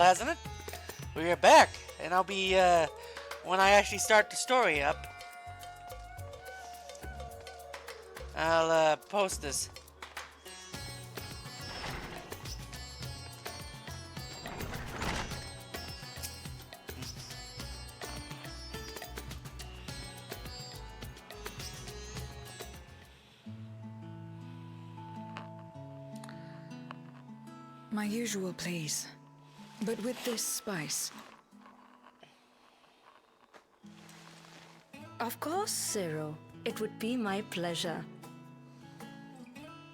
hasn't it? We're back, and I'll be, when I actually start the story up, I'll, post this. My usual, please. But with this spice. Of course, Zero. It would be my pleasure.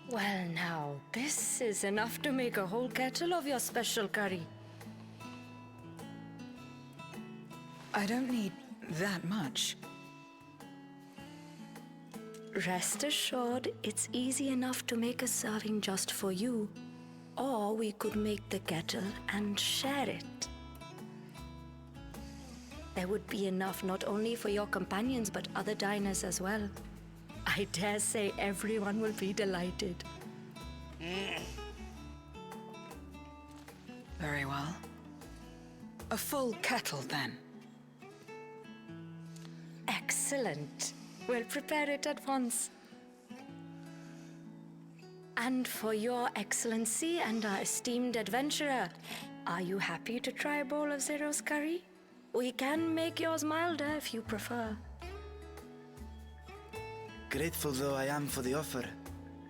Well now, this is enough to make a whole kettle of your special curry. I don't need that much. Rest assured, it's easy enough to make a serving just for you. Or we could make the kettle and share it. There would be enough not only for your companions but other diners as well. I dare say everyone will be delighted. Very well. A full kettle, then. Excellent. We'll prepare it at once. And for your excellency and our esteemed adventurer, are you happy to try a bowl of Zero's curry? We can make yours milder if you prefer. Grateful though I am for the offer,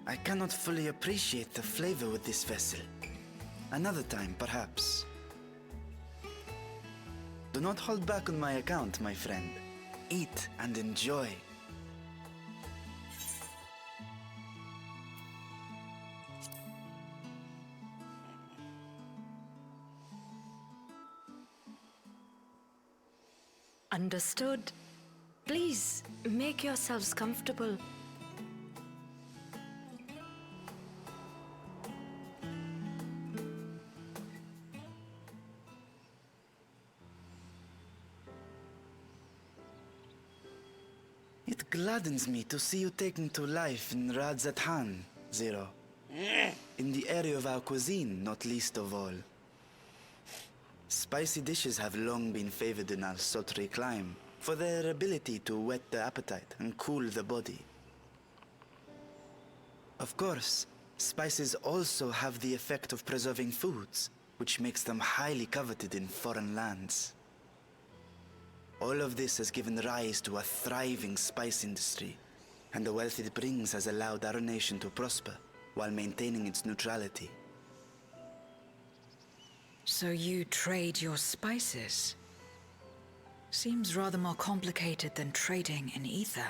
I cannot fully appreciate the flavor with this vessel. Another time, perhaps. Do not hold back on my account, my friend. Eat and enjoy. Understood. Please, make yourselves comfortable. It gladdens me to see you taking to life in Radzathan, Zero. In the area of our cuisine, not least of all. Spicy dishes have long been favored in our sultry clime for their ability to whet the appetite and cool the body. Of course, spices also have the effect of preserving foods, which makes them highly coveted in foreign lands. All of this has given rise to a thriving spice industry, and the wealth it brings has allowed our nation to prosper while maintaining its neutrality. So you trade your spices? Seems rather more complicated than trading in ether.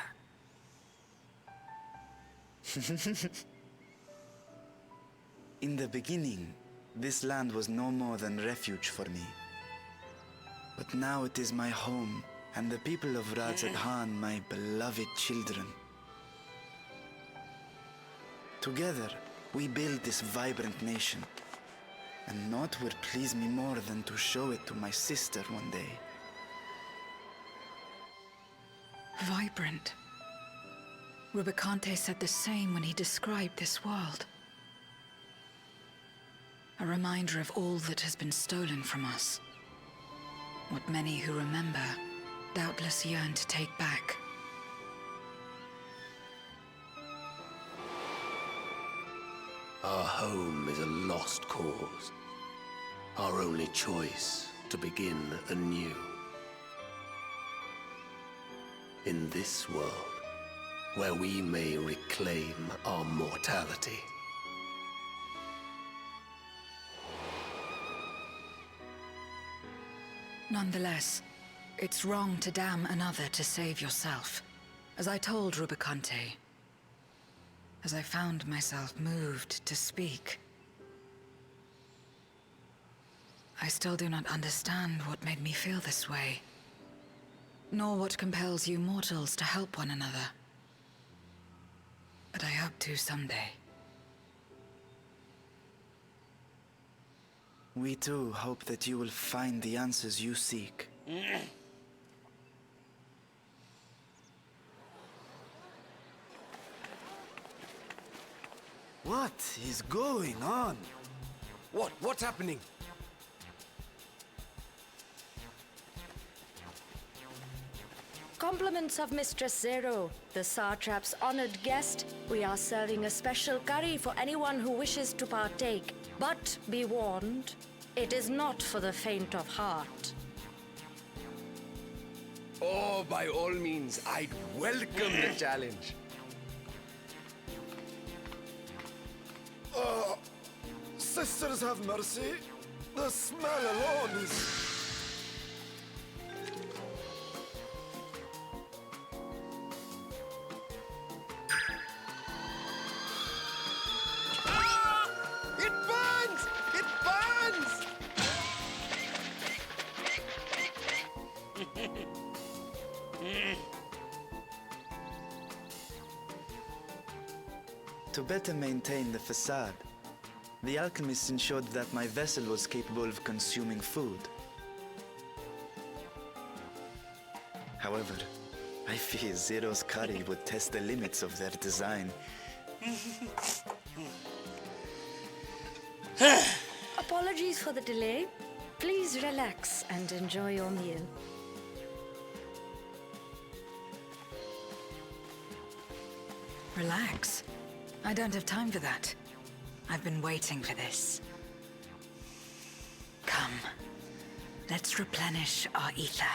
In the beginning, this land was no more than refuge for me. But now it is my home, and the people of Radzathan my beloved children. Together, we build this vibrant nation. And naught would please me more than to show it to my sister one day. Vibrant. Rubicante said the same when he described this world. A reminder of all that has been stolen from us. What many who remember doubtless yearn to take back. Our home is a lost cause. Our only choice to begin anew. In this world, where we may reclaim our mortality. Nonetheless, it's wrong to damn another to save yourself. As I told Rubicante, as I found myself moved to speak. I still do not understand what made me feel this way, nor what compels you mortals to help one another. But I hope to someday. We too hope that you will find the answers you seek. What is going on? What's happening? Compliments of Mistress Zero, the Satrap's honored guest. We are serving a special curry for anyone who wishes to partake. But be warned, it is not for the faint of heart. Oh, by all means, I'd welcome the challenge. Sisters have mercy. The smell alone is... It burns! It burns! To better maintain the facade, the alchemists ensured that my vessel was capable of consuming food. However, I fear Zero's curry would test the limits of their design. Apologies for the delay. Please relax and enjoy your meal. Relax. I don't have time for that. I've been waiting for this. Come. Let's replenish our ether.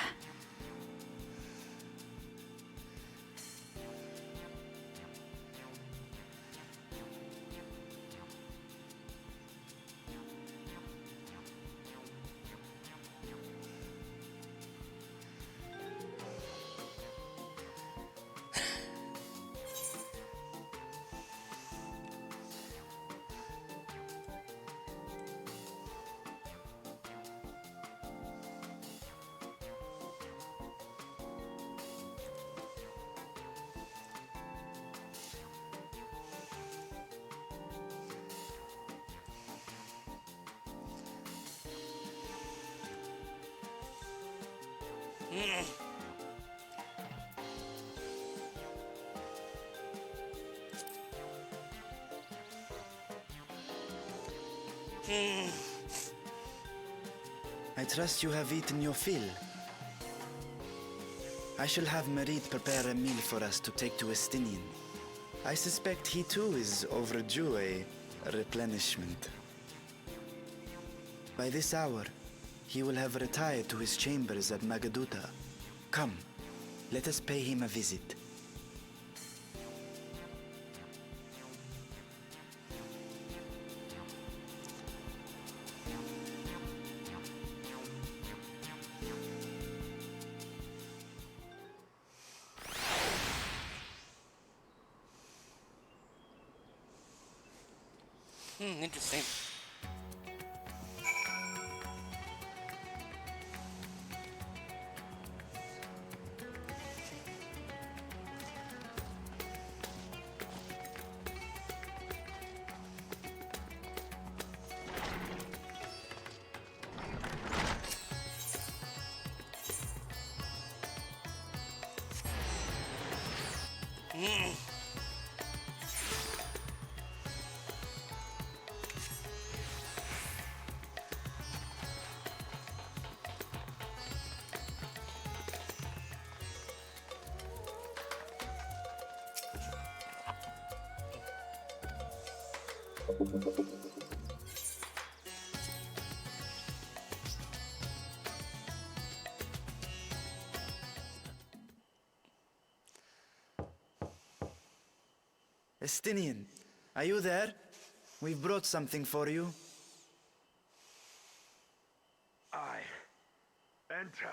I trust you have eaten your fill. I shall have Merit prepare a meal for us to take to Estinian. I suspect he too is overdue a replenishment. By this hour, he will have retired to his chambers at Magaduta. Come, let us pay him a visit. Interesting. Estinian, are you there? We've brought something for you. I enter.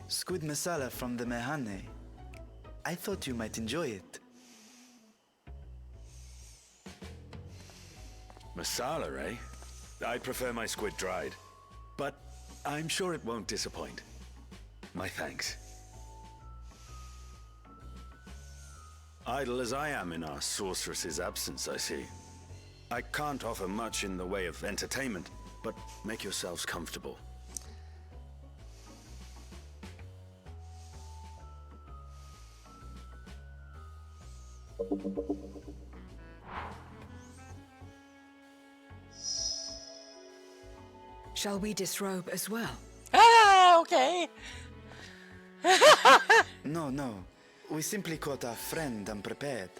Squid masala from the Mehane. I thought you might enjoy it. Masala, eh? I prefer my squid dried. But I'm sure it won't disappoint. My thanks. Idle as I am in our sorceress's absence, I see. I can't offer much in the way of entertainment, but make yourselves comfortable. Shall we disrobe as well? Ah, okay. No, no. We simply caught our friend unprepared.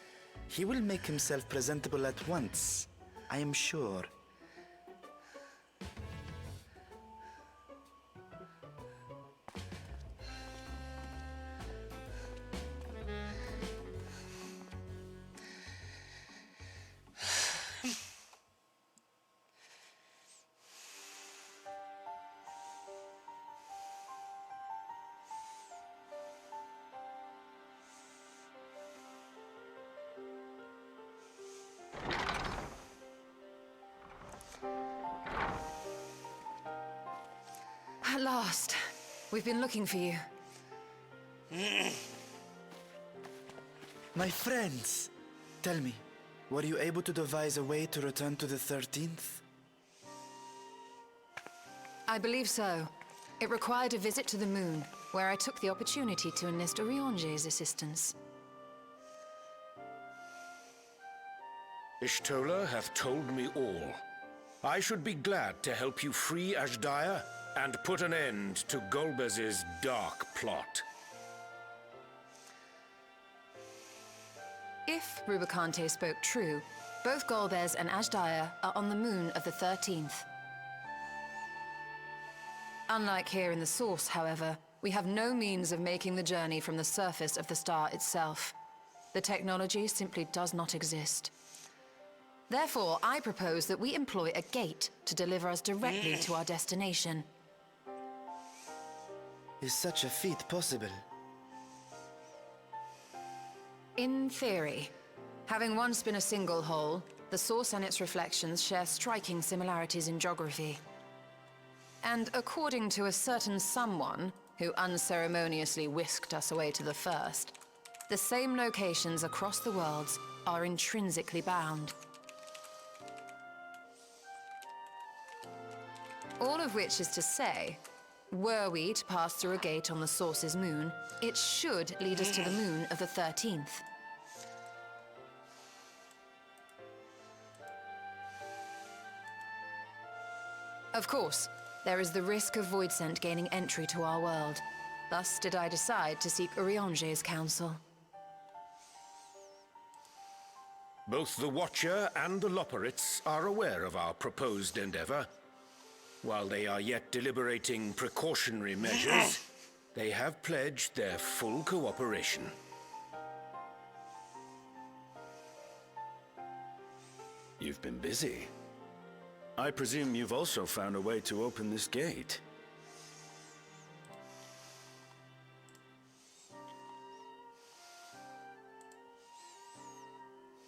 He will make himself presentable at once, I am sure. At last. We've been looking for you. My friends, tell me, were you able to devise a way to return to the 13th? I believe so. It required a visit to the moon, where I took the opportunity to enlist Orionge's assistance. Ishtola hath told me all. I should be glad to help you free Ashdaya and put an end to Golbez's dark plot. If Rubicante spoke true, both Golbez and Ashdaya are on the moon of the 13th. Unlike here in the Source, however, we have no means of making the journey from the surface of the star itself. The technology simply does not exist. Therefore, I propose that we employ a gate to deliver us directly to our destination. Is such a feat possible? In theory. Having once been a single hole, the Source and its reflections share striking similarities in geography. And according to a certain someone who unceremoniously whisked us away to the first, the same locations across the worlds are intrinsically bound. All of which is to say, were we to pass through a gate on the Source's moon, it should lead us to the moon of the 13th. Of course, there is the risk of Voidsent gaining entry to our world. Thus did I decide to seek Orionge's counsel. Both the Watcher and the Loporrits are aware of our proposed endeavor. While they are yet deliberating precautionary measures, they have pledged their full cooperation. You've been busy. I presume you've also found a way to open this gate.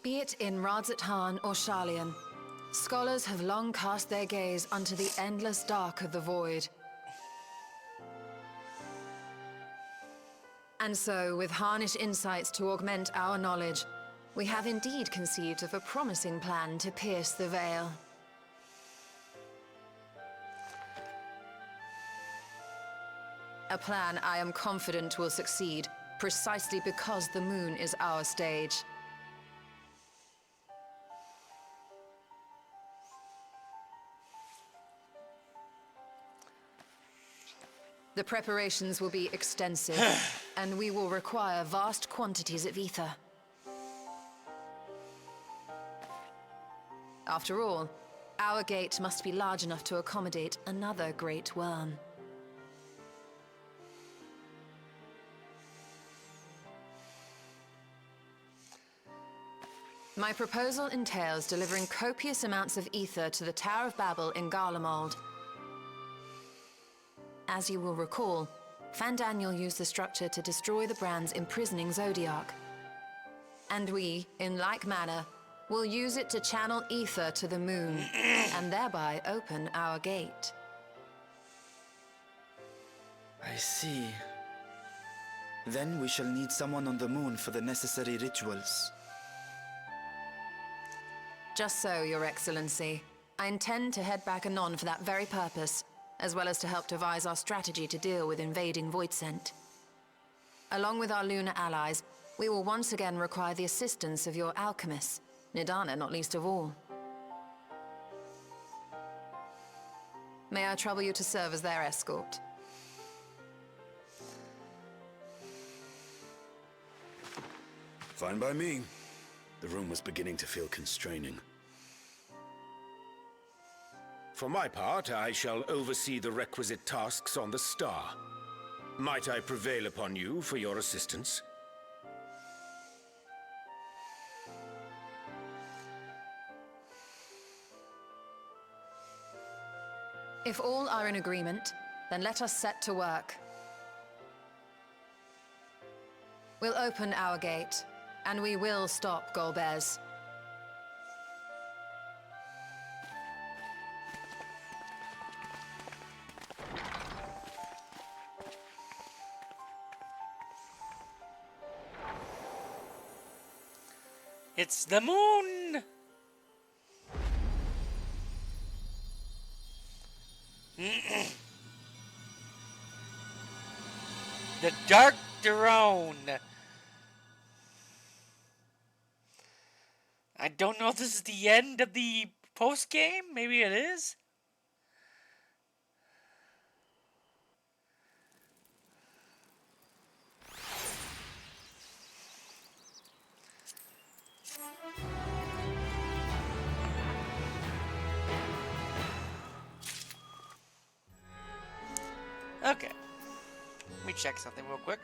Be it in Radzat-Han or Sharlayan, scholars have long cast their gaze unto the endless dark of the void. And so, with harnish insights to augment our knowledge, we have indeed conceived of a promising plan to pierce the veil. A plan I am confident will succeed, precisely because the moon is our stage. The preparations will be extensive, and we will require vast quantities of ether. After all, our gate must be large enough to accommodate another great worm. My proposal entails delivering copious amounts of ether to the Tower of Babel in Garlemald. As you will recall, Fandaniel used the structure to destroy the Brand's imprisoning Zodiac. And we, in like manner, will use it to channel ether to the moon, and thereby open our gate. I see. Then we shall need someone on the moon for the necessary rituals. Just so, Your Excellency. I intend to head back anon for that very purpose, as well as to help devise our strategy to deal with invading Voidsent. Along with our lunar allies, we will once again require the assistance of your alchemists, Nidana not least of all. May I trouble you to serve as their escort? Fine by me. The room was beginning to feel constraining. For my part, I shall oversee the requisite tasks on the star. Might I prevail upon you for your assistance? If all are in agreement, then let us set to work. We'll open our gate, and we will stop Golbez. It's the moon! The Dark Drone. I don't know if this is the end of the post-game. Maybe it is. Okay. Let me check something real quick.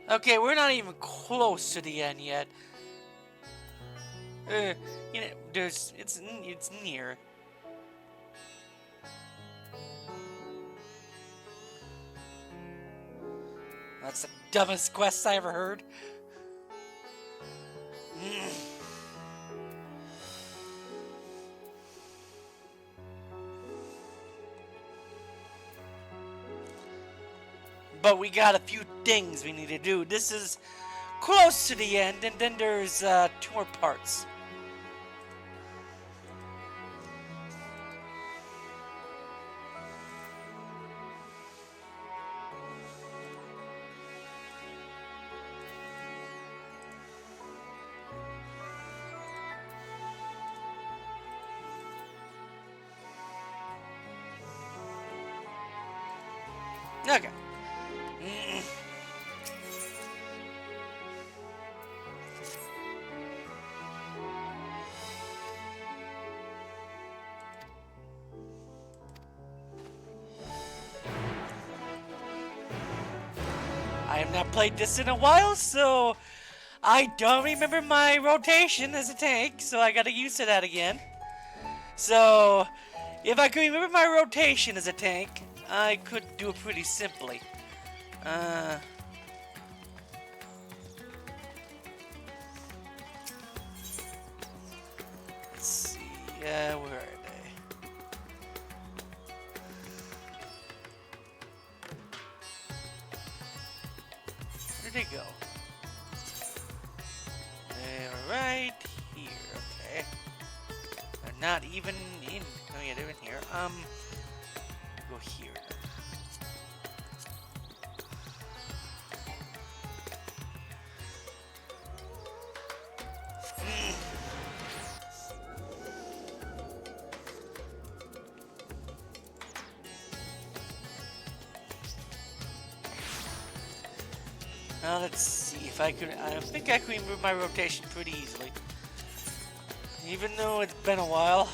Okay, we're not even close to the end yet. You know, it's near. That's the dumbest quest I ever heard. But we got a few things we need to do. This is close to the end, and then there's 2 more parts. Okay. I have not played this in a while, so I don't remember my rotation as a tank, so I gotta get used to that again. So, if I could remember my rotation as a tank, I could do it pretty simply. Let's see, where are they? Where'd they go? They're right here, okay. They're not even in, oh yeah, they're in here. Go here. Now let's see. see if I could. I think I can remove my rotation pretty easily. Even though it's been a while.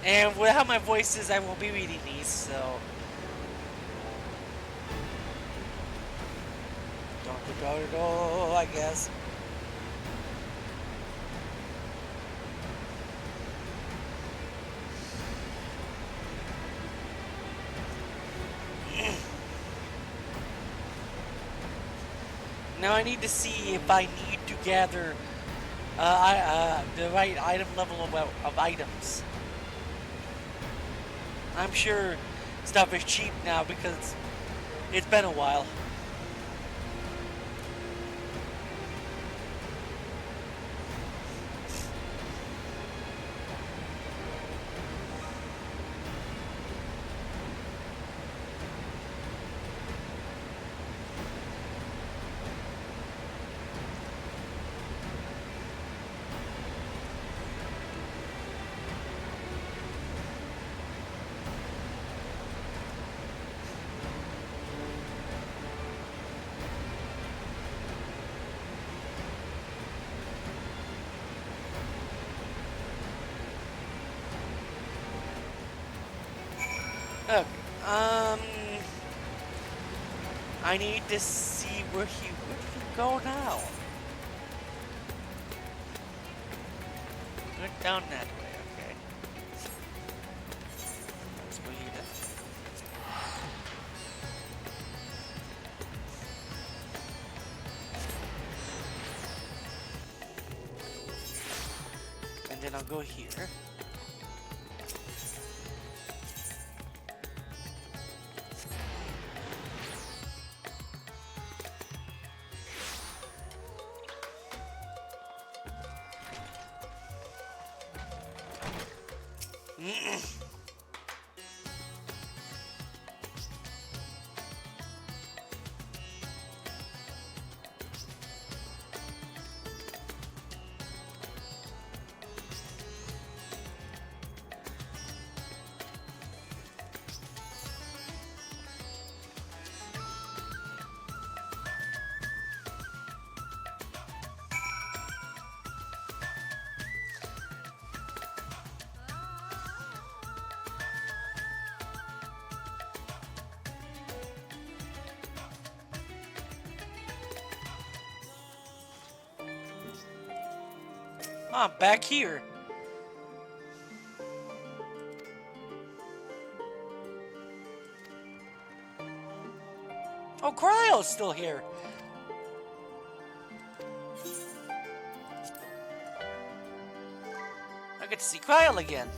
And with how my voice is, I won't be reading these, so. Don't go at all, I guess. Now I need to see if I need to gather the right item level of items. I'm sure stuff is cheap now because it's been a while. Okay, I need to see where he would go now. Went down that way, okay. Let's go here then. And then I'll go here. Ah, back here. Oh, Cryo's still here. I get to see Cryo again.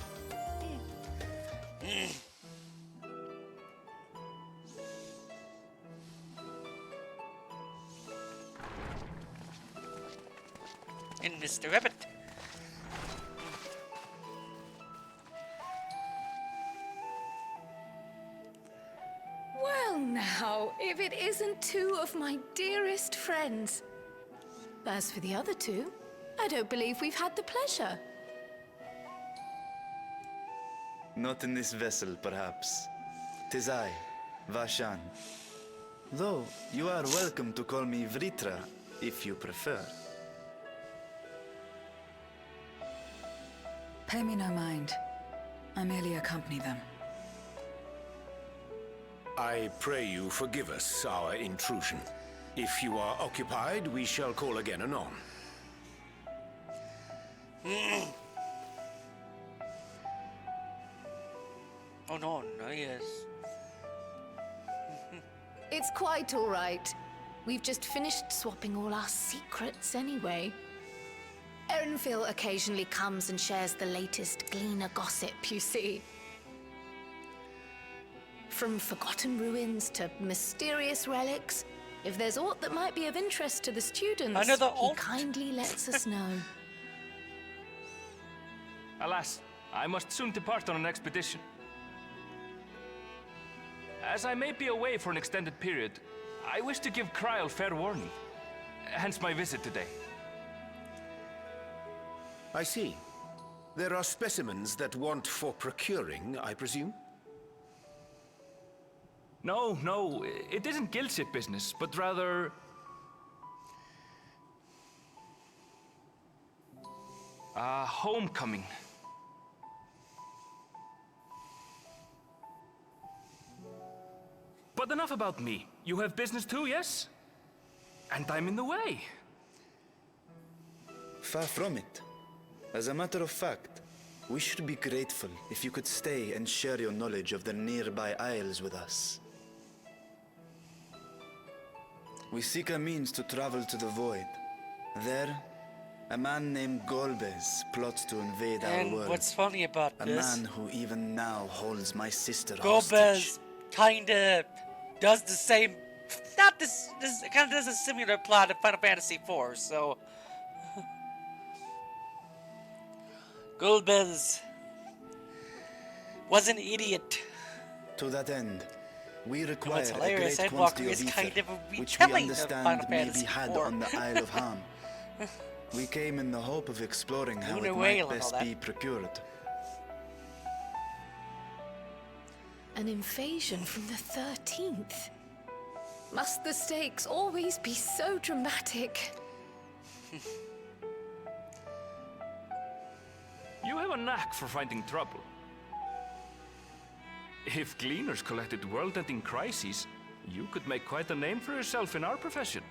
And Mr. Rabbit. Well now, if it isn't two of my dearest friends. As for the other two, I don't believe we've had the pleasure. Not in this vessel, perhaps. 'Tis I, Vashan. Though, you are welcome to call me Vritra, if you prefer. Pay me no mind. I merely accompany them. I pray you forgive us our intrusion. If you are occupied, we shall call again anon. Oh no, no, yes. It's quite all right. We've just finished swapping all our secrets anyway. Erenville occasionally comes and shares the latest Gleaner gossip, you see. From forgotten ruins to mysterious relics, if there's aught that might be of interest to the students, Another he alt. kindly lets us know. Alas, I must soon depart on an expedition. As I may be away for an extended period, I wish to give Kryl fair warning. Hence my visit today. I see. There are specimens that want for procuring, I presume? No, it isn't guildship business, but rather... homecoming. But enough about me. You have business too, yes? And I'm in the way. Far from it. As a matter of fact, we should be grateful if you could stay and share your knowledge of the nearby isles with us. We seek a means to travel to the Void. There, a man named Golbez plots to invade our And world. what's funny about A this, man who even now holds my sister Golbez hostage. kinda does the same, not this kinda does a similar plot of Final Fantasy IV, so... Golbez was an idiot. To that end, we require what's a hilarious, great Endwalker quantity of is ether, kind of a which we retelling of understand Final may Fantasy be had IV. on the Isle of Ham. We came in the hope of exploring how Lunar it whale might and all best that. be procured. An invasion from the 13th. Must the stakes always be so dramatic? You have a knack for finding trouble. If Gleaners collected world-ending crises, you could make quite a name for yourself in our profession.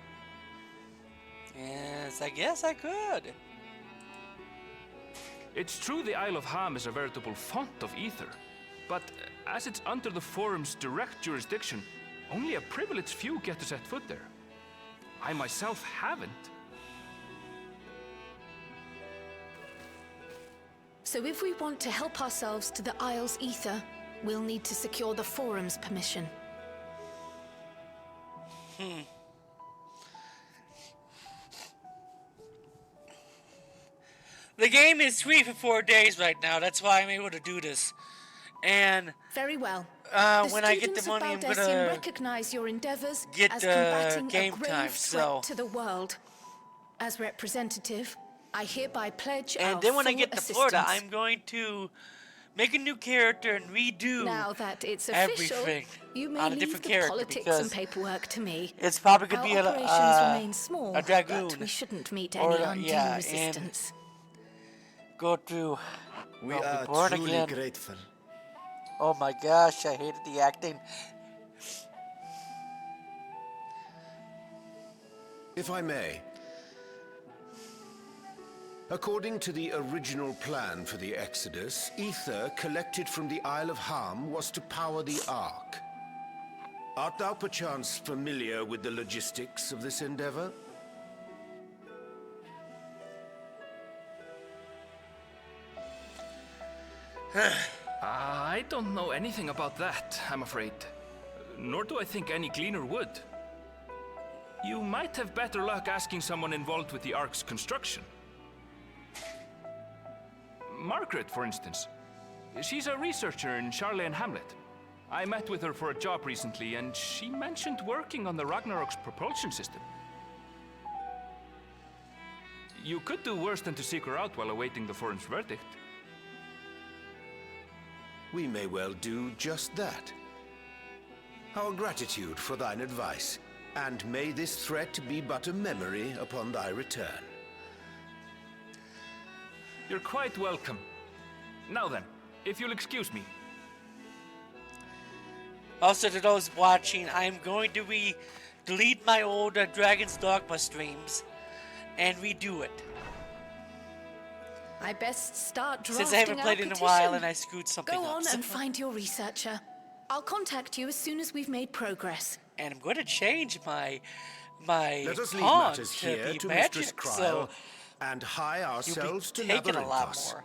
Yes, I guess I could. It's true the Isle of Ham is a veritable font of ether, but as it's under the Forum's direct jurisdiction, only a privileged few get to set foot there. I myself haven't. So if we want to help ourselves to the Isle's ether, we'll need to secure the Forum's permission. The game is free for 4 days right now. That's why I'm able to do this. And Very well. when I get the money, I'm Baldessian gonna recognize your endeavors get, as combating game a grave time, threat so- to the world. As representative, I hereby pledge our and then when I full get to Florida, assistance. I'm going to make a new character and redo Now that it's official, everything you may on a leave different the character politics because and paperwork to me. it's probably gonna Our be operations remain small, a dragoon. but we shouldn't meet Or, any undue yeah, and- resistance. go through. We I'll be are born truly again. grateful. Oh my gosh, I hated the acting. If I may. According to the original plan for the Exodus, ether collected from the Isle of Ham was to power the Ark. Art thou perchance familiar with the logistics of this endeavor? I don't know anything about that, I'm afraid. Nor do I think any Gleaner would. You might have better luck asking someone involved with the Ark's construction. Margaret, for instance. She's a researcher in Charlene Hamlet. I met with her for a job recently, and she mentioned working on the Ragnarok's propulsion system. You could do worse than to seek her out while awaiting the Forum's verdict. We may well do just that. Our gratitude for thine advice, and may this threat be but a memory upon thy return. You're quite welcome. Now then, if you'll excuse me. Also, to those watching, I'm going to delete my old Dragon's Dogma streams and redo it. I best start drafting Since I haven't our played in a petition. while and I screwed something Go up. on and find your researcher. I'll contact you as soon as we've made progress. And I'm going to change my my Let us leave pawn matters to here be to magic, Mistress so Kryl and hie you'll ourselves be to taking a lot Labyrinthos. more.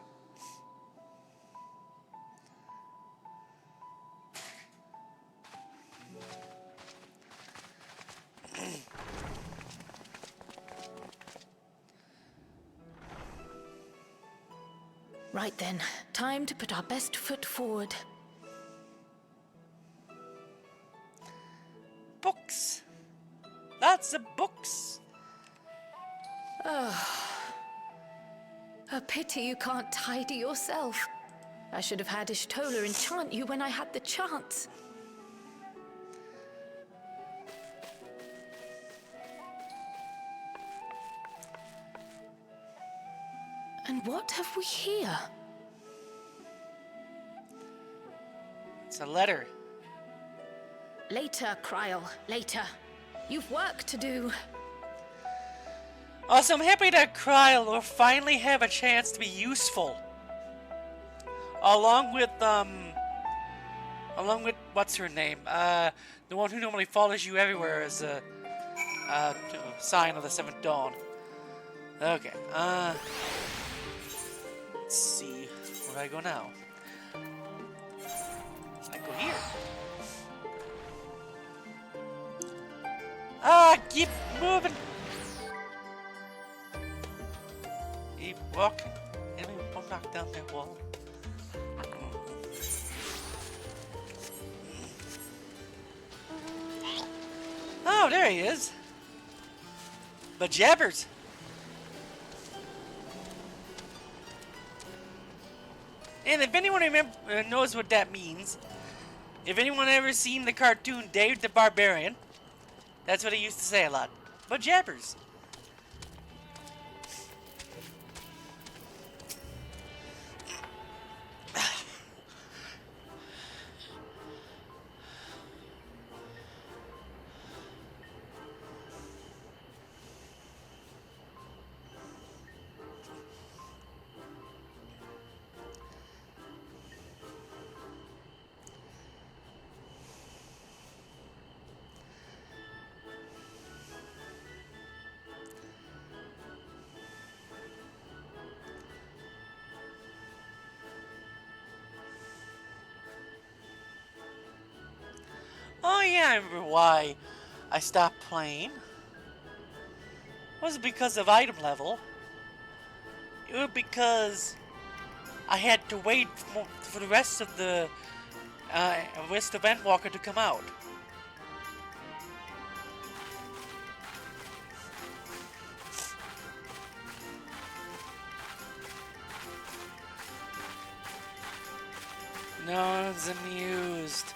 Right then, time to put our best foot forward. Books. Lots of books. A pity you can't tidy yourself. I should have had Ishtola enchant you when I had the chance. And what have we here? It's a letter. Later, Kryl, later. You've work to do. Also, I'm happy that Kryl will finally have a chance to be useful. Along with what's her name? The one who normally follows you everywhere as a sign of the Seventh Dawn. Okay, let's see. Where do I go now? I go here. Keep moving. Keep walking. Enemy will knock down that wall. Oh, there he is. But jabbers. And if anyone knows what that means, if anyone ever seen the cartoon Dave the Barbarian, that's what he used to say a lot. But jabbers. Oh yeah, I remember why I stopped playing. It wasn't because of item level. It was because I had to wait for the rest of the Endwalker to come out. No one's amused.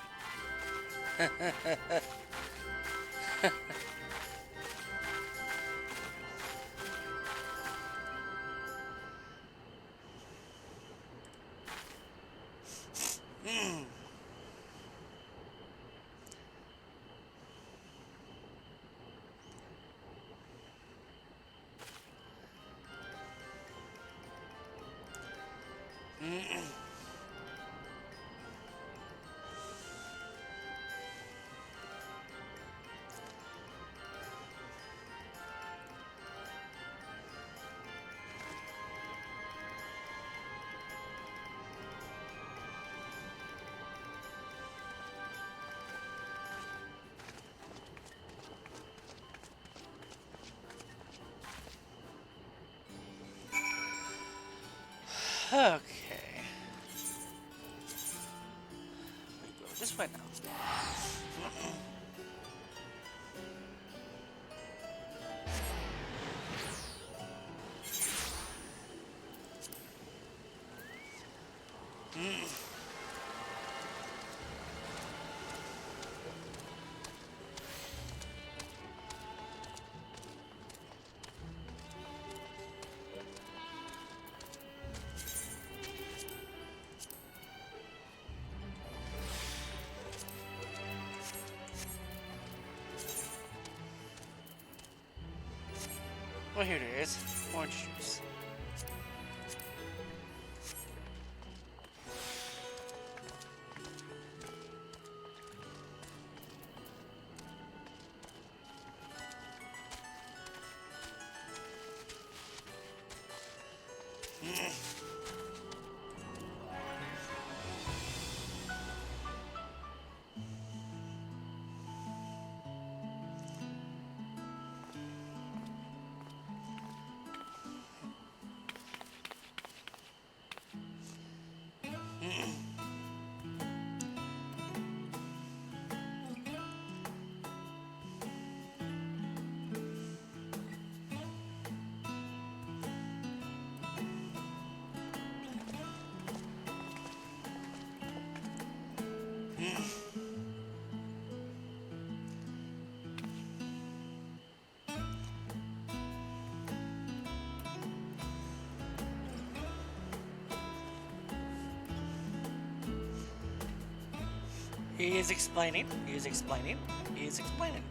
Okay. We go this way now. Well, here it is. Orange juice. He is explaining. He is explaining. He is explaining.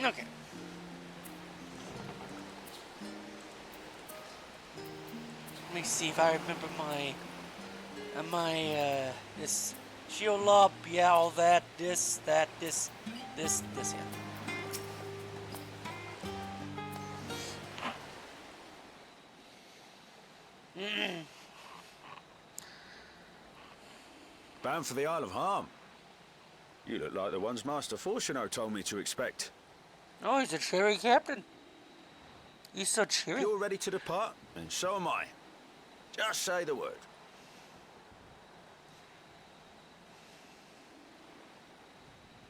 Okay. Let me see if I remember this shield up, yeah, all that, this, yeah. Bound for the Isle of Harm. You look like the ones Master Fortuno told me to expect. Oh, he's a cheery captain. He's so cheery. You're ready to depart, and so am I. Just say the word.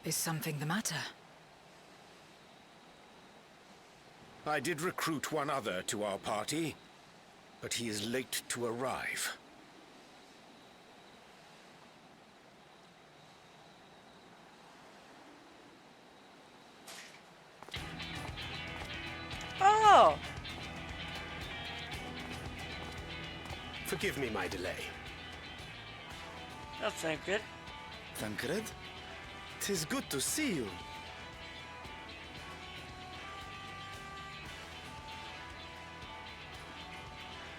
Is something the matter? I did recruit one other to our party, but he is late to arrive. Oh! Forgive me my delay. That sounds good. Thancred, 'tis good to see you.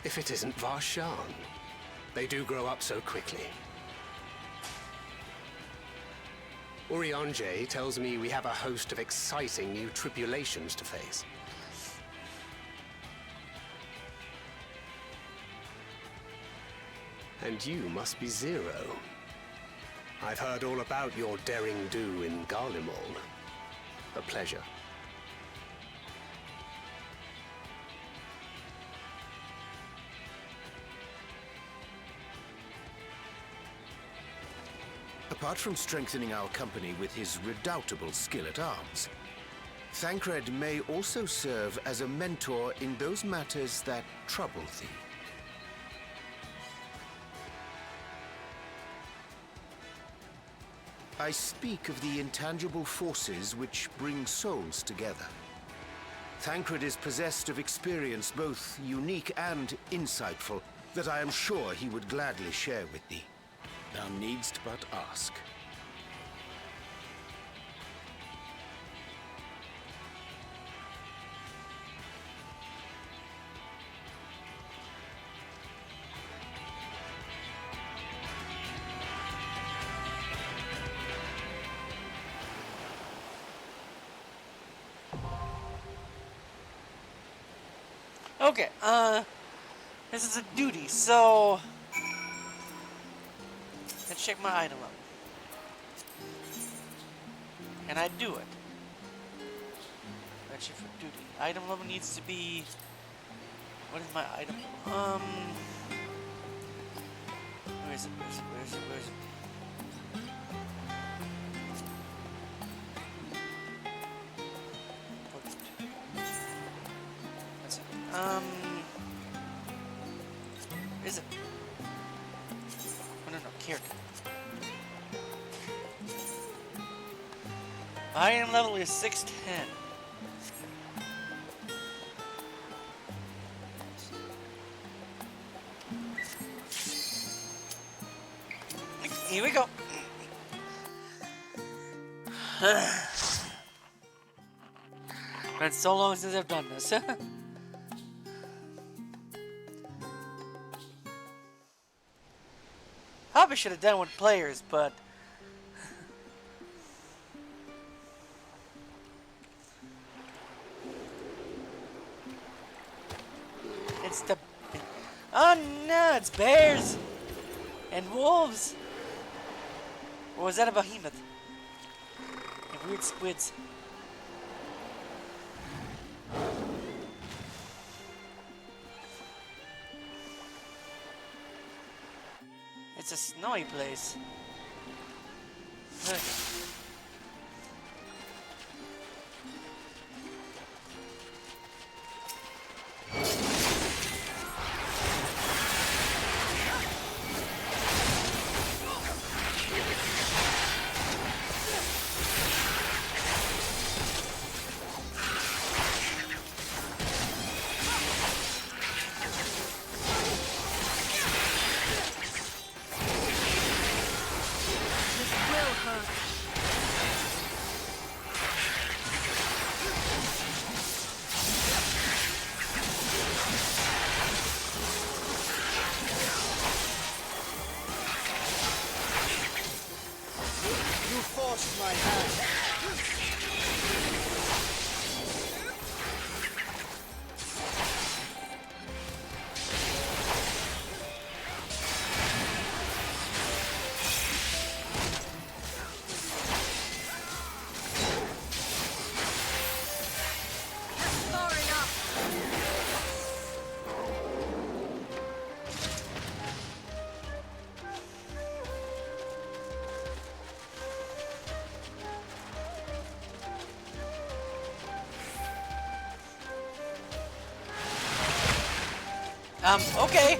If it isn't Varshan. They do grow up so quickly. Urianger tells me we have a host of exciting new tribulations to face. And you must be Zero. I've heard all about your daring do in Garlemald. A pleasure. Apart from strengthening our company with his redoubtable skill at arms, Thancred may also serve as a mentor in those matters that trouble thee. I speak of the intangible forces which bring souls together. Thancred is possessed of experience both unique and insightful that I am sure he would gladly share with thee. Thou needst but ask. Okay, this is a duty, so let's check my item level. And I do it. Actually, for duty, item level needs to be. What is my item level? Where is it? Where is it? Where is it? Where is it? Is it? Oh, no, character. Item level is 610. Here we go. Been so long since I've done this. Probably should have done with players, but it's the oh no, it's bears and wolves. Or was that a behemoth? And weird squids. It's a snowy place. Look. My hand. Okay.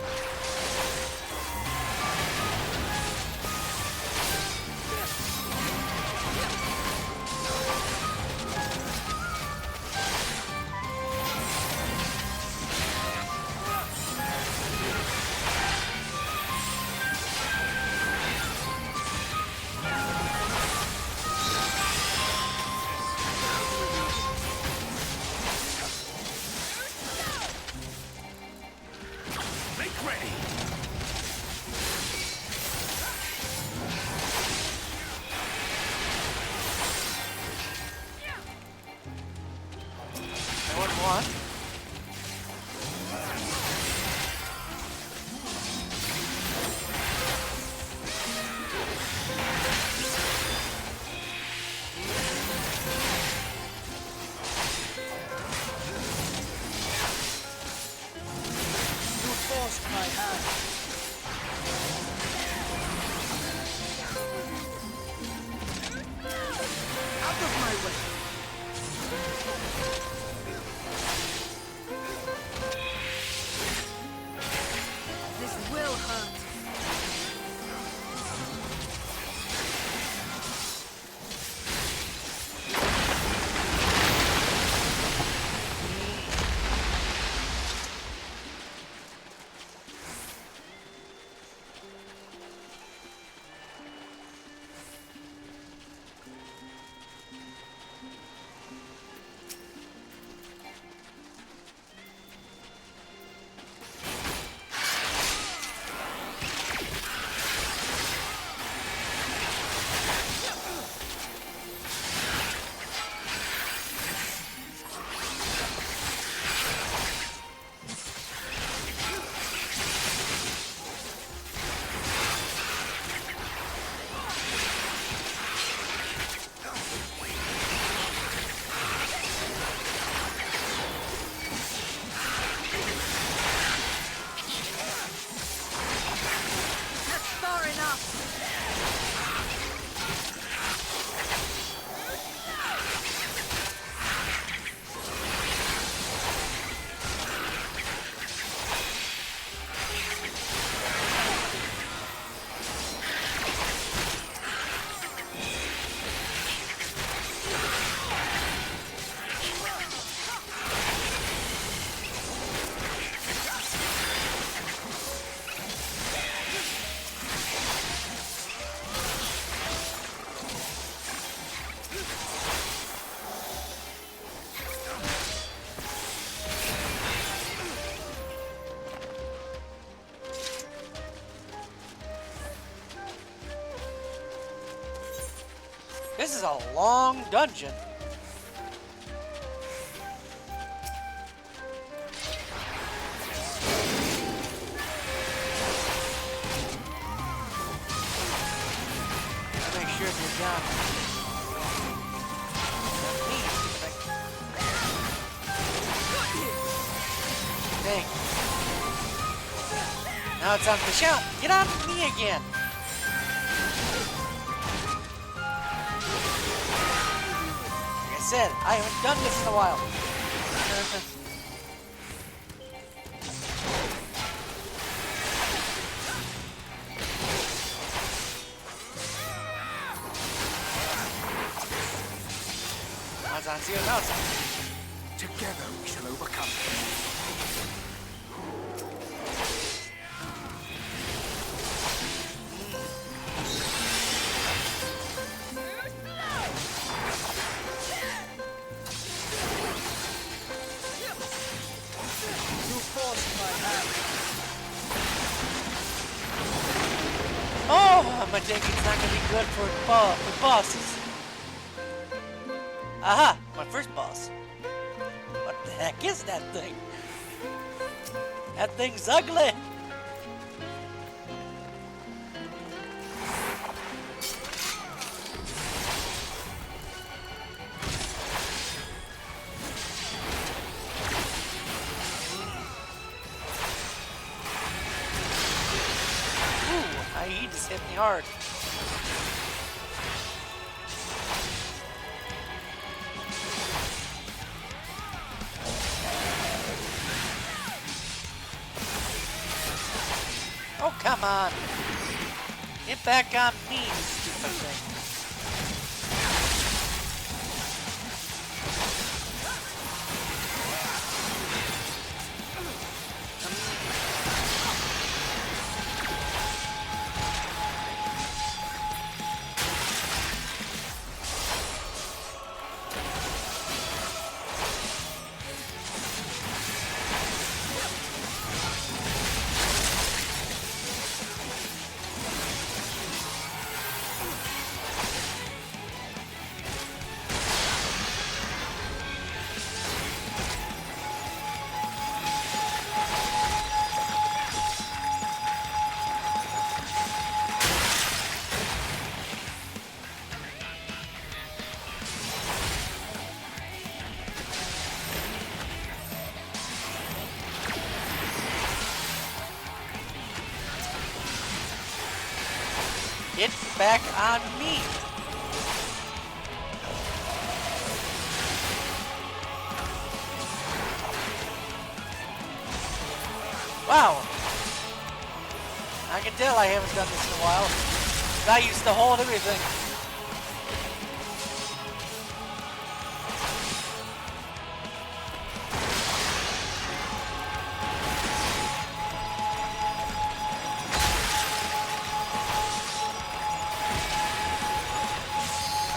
is a long dungeon. Make sure you're down. Dang. Now it's on the shout. Get on me again. Like I said, I haven't done this in a while. Now it's on zero. Now it's on. Together we shall overcome. You forced my hand. Oh, I'm thinking it's not gonna be good for bosses. Aha, my first boss. What the heck is that thing? That thing's ugly. Ooh, he just hit me hard. Oh, come on. Get back on me, stupid thing. Get back on me. Wow. I can tell I haven't done this in a while. I used to hold everything.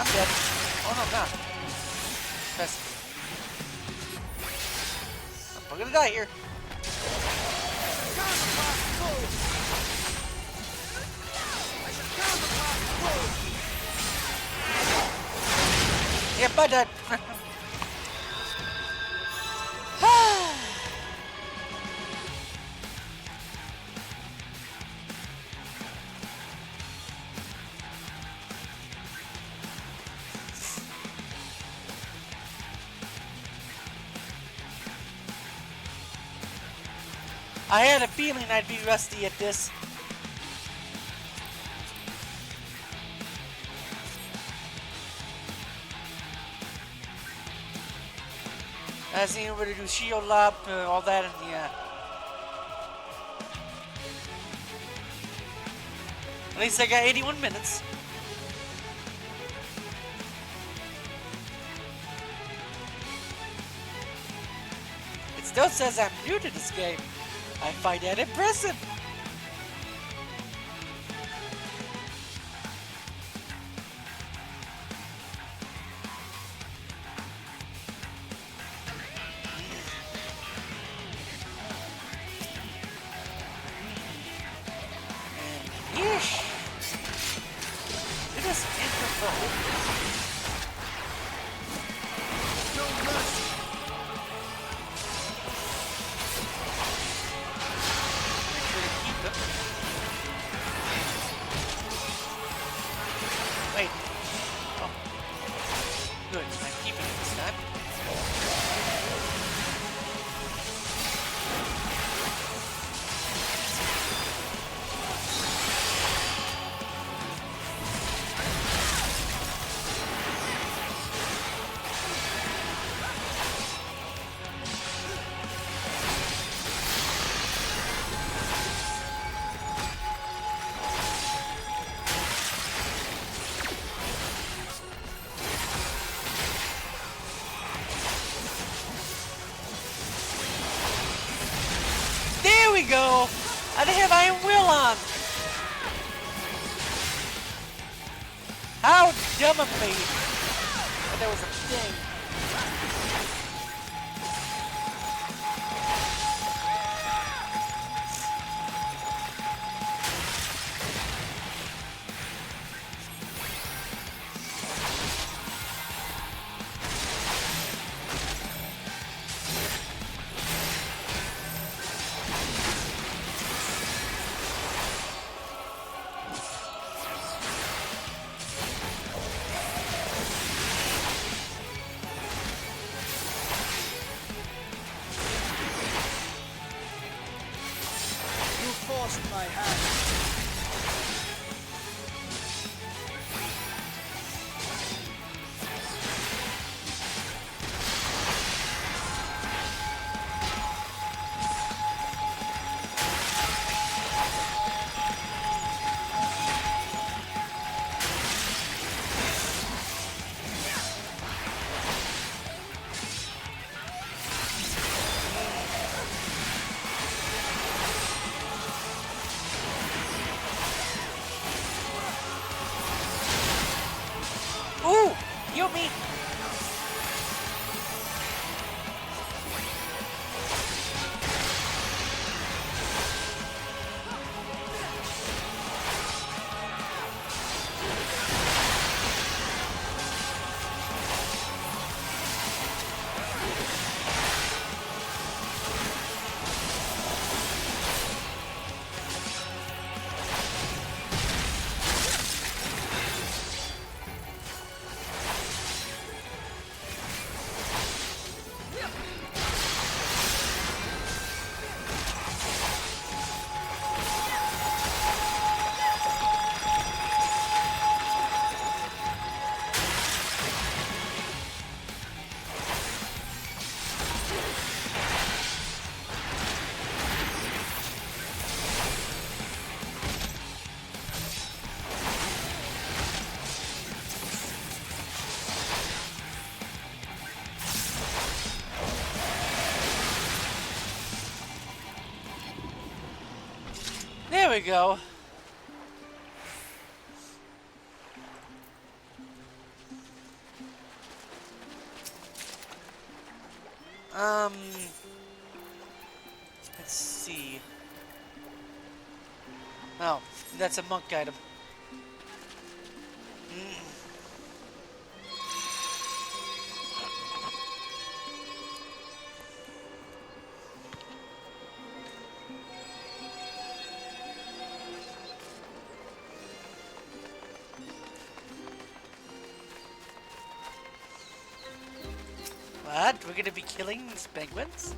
I'm dead. Oh no, I'm not. Best. I'm gonna die here. Yep, I died. I had a feeling I'd be rusty at this. I seen everybody do shield lop, all that, and yeah. At least I got 81 minutes. It still says I'm new to this game. I find that impressive. And yeesh. It is incredible. Good, I'm keeping it this time. There we go! I have Iron Will on! How dumb of me! But that was a thing. You forced my hand. Ooh! You mean... There we go. Let's see. Oh, that's a monk item. What? We're gonna be killing these penguins?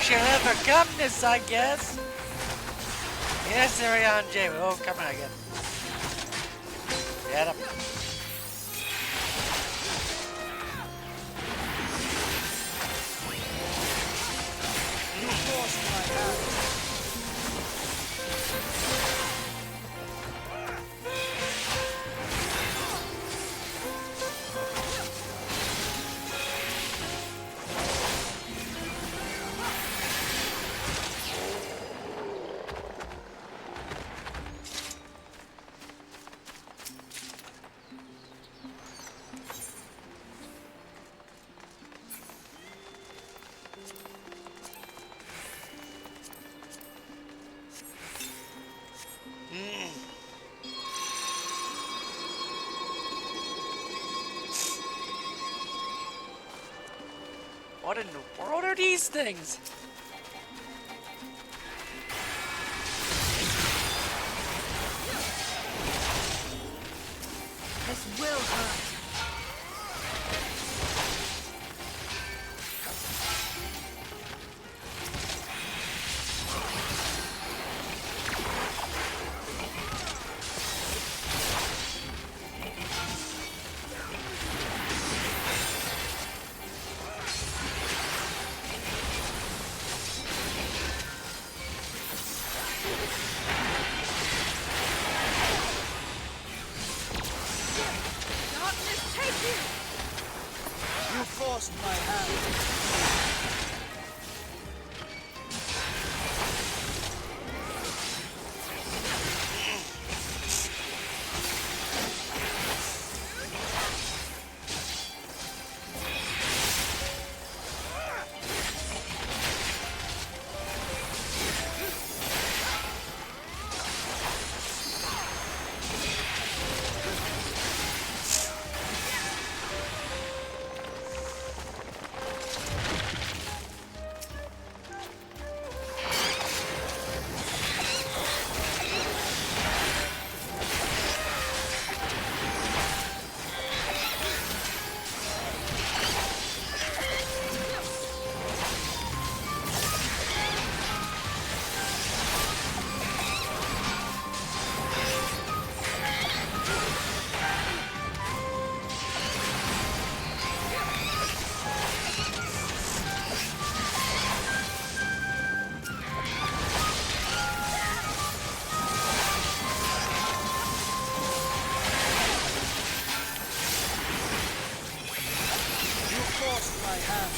she'll have her calmness, I guess. Yes, Ariane J. Oh, come on again. Get up. You forced my hand. What in the world are these things? This will hurt. You forced my hand. You forced my hand.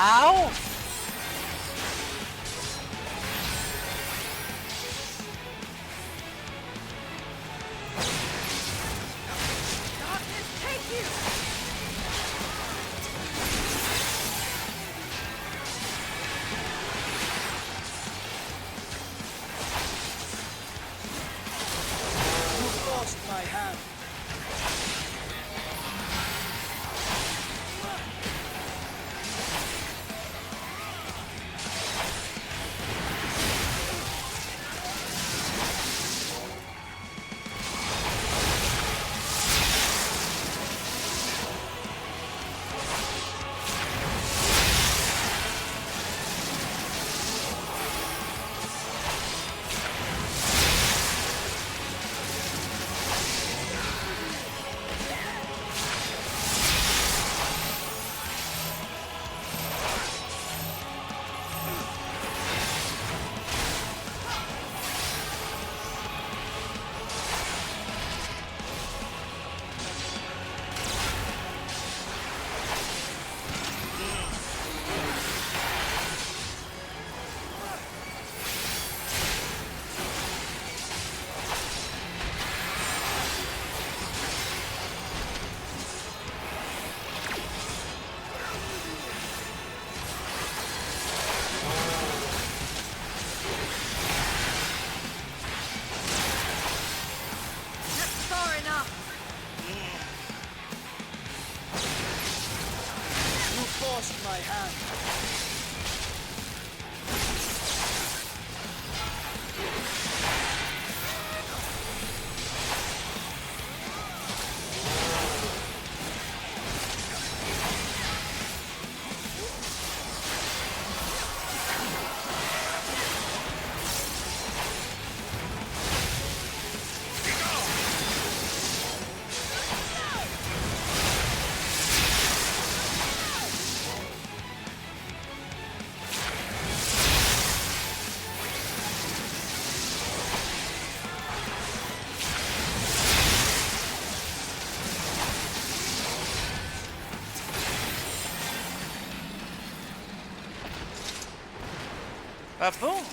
Ow! You forced my hand. You forced my hand. Boom.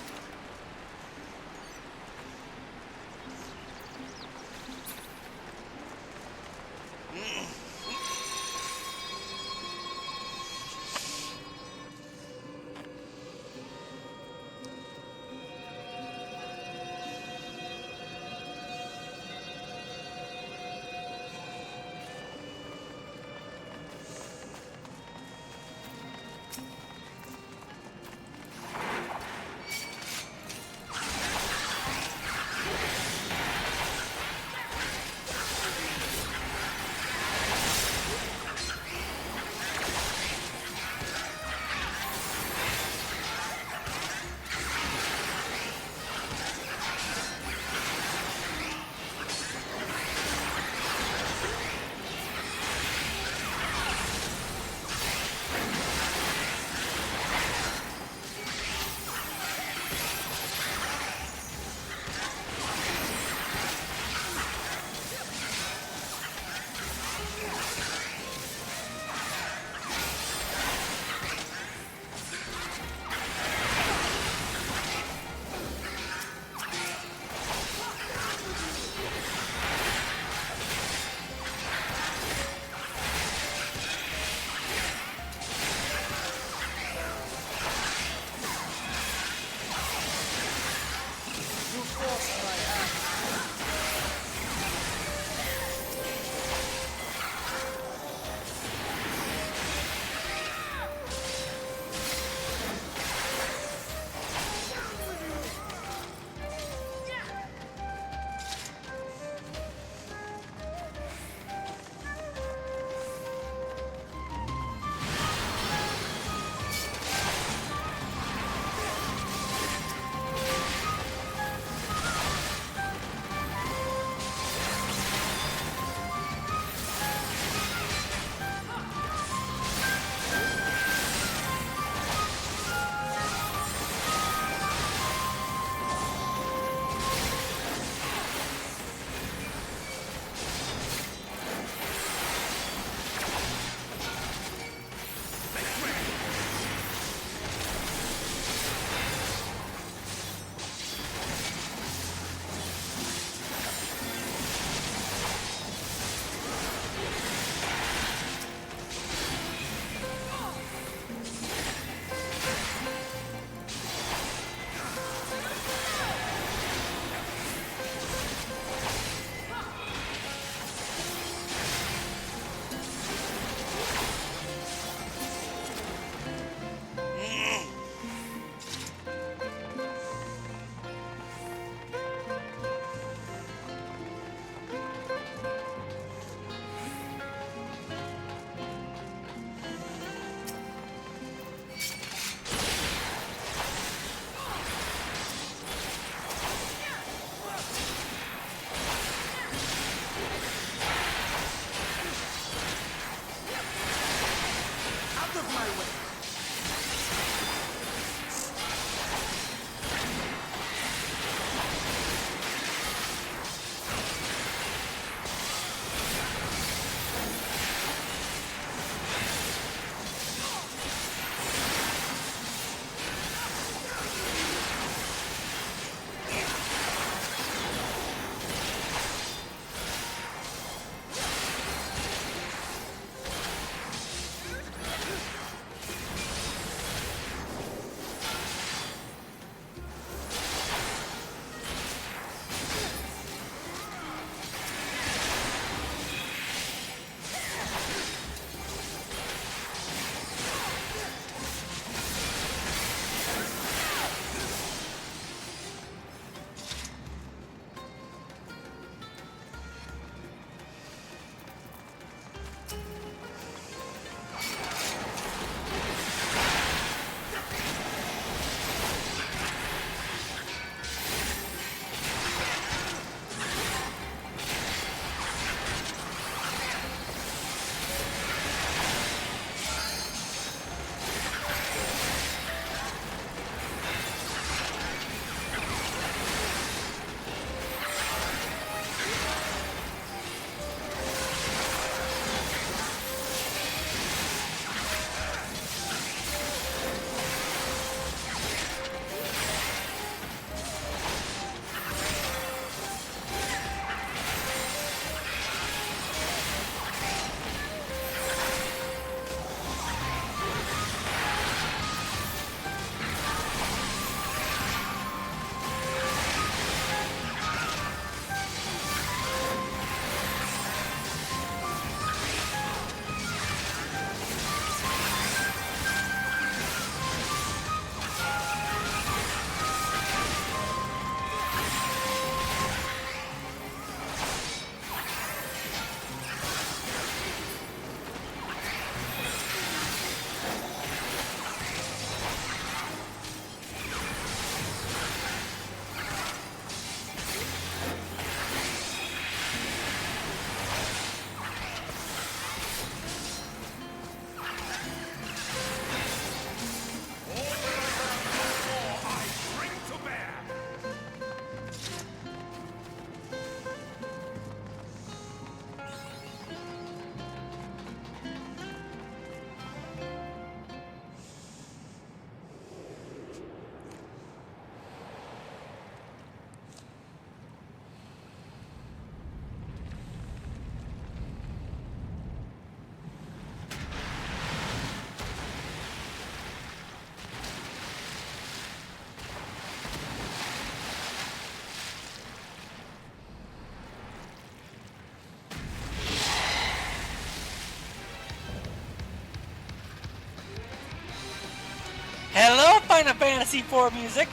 Final Fantasy IV music.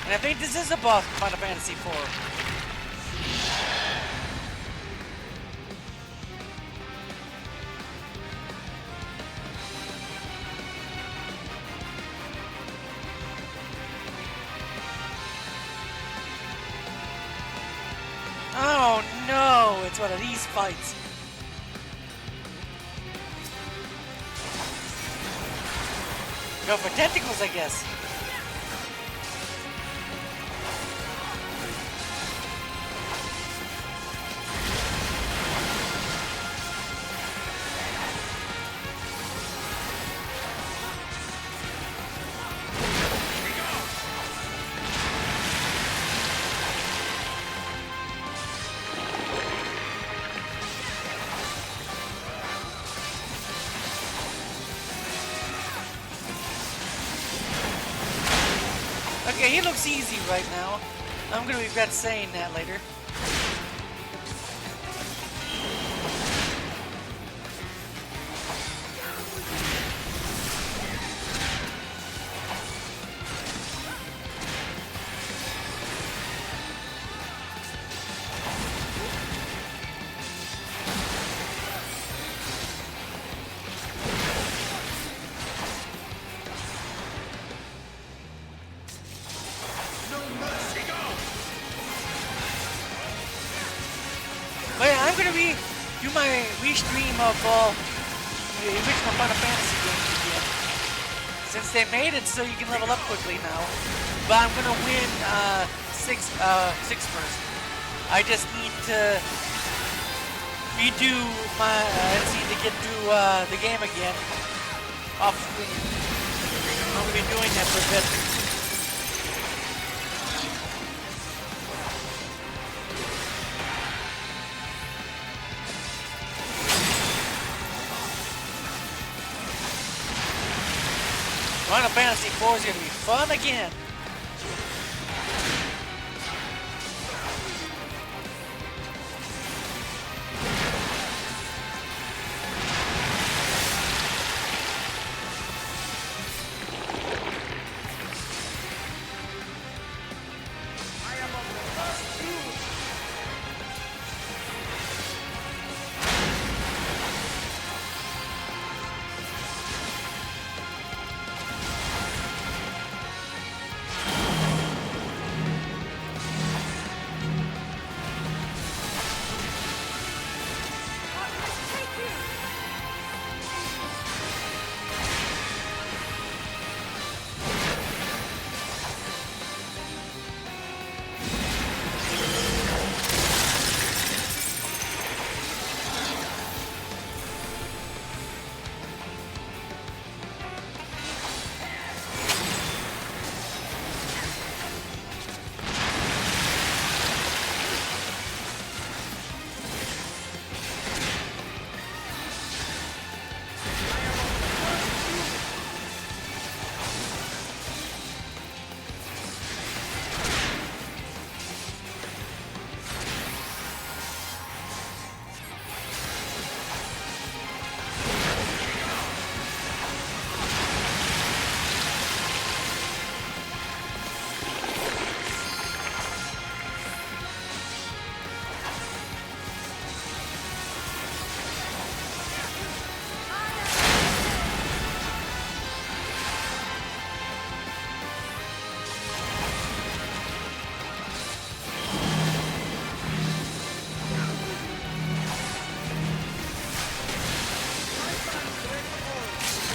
And I think this is a boss in Final Fantasy IV. Oh no, it's one of these fights. Go for tentacles, I guess. Okay, he looks easy right now. I'm gonna regret saying that later. But yeah, I'm gonna do my restream of all the original Final Fantasy games again. Since they made it so you can level up quickly now. But I'm gonna win six first. I just need to redo my I just need to get through the game again. Off screen. I'm gonna be doing that for a bit. Final Fantasy IV is gonna be fun again.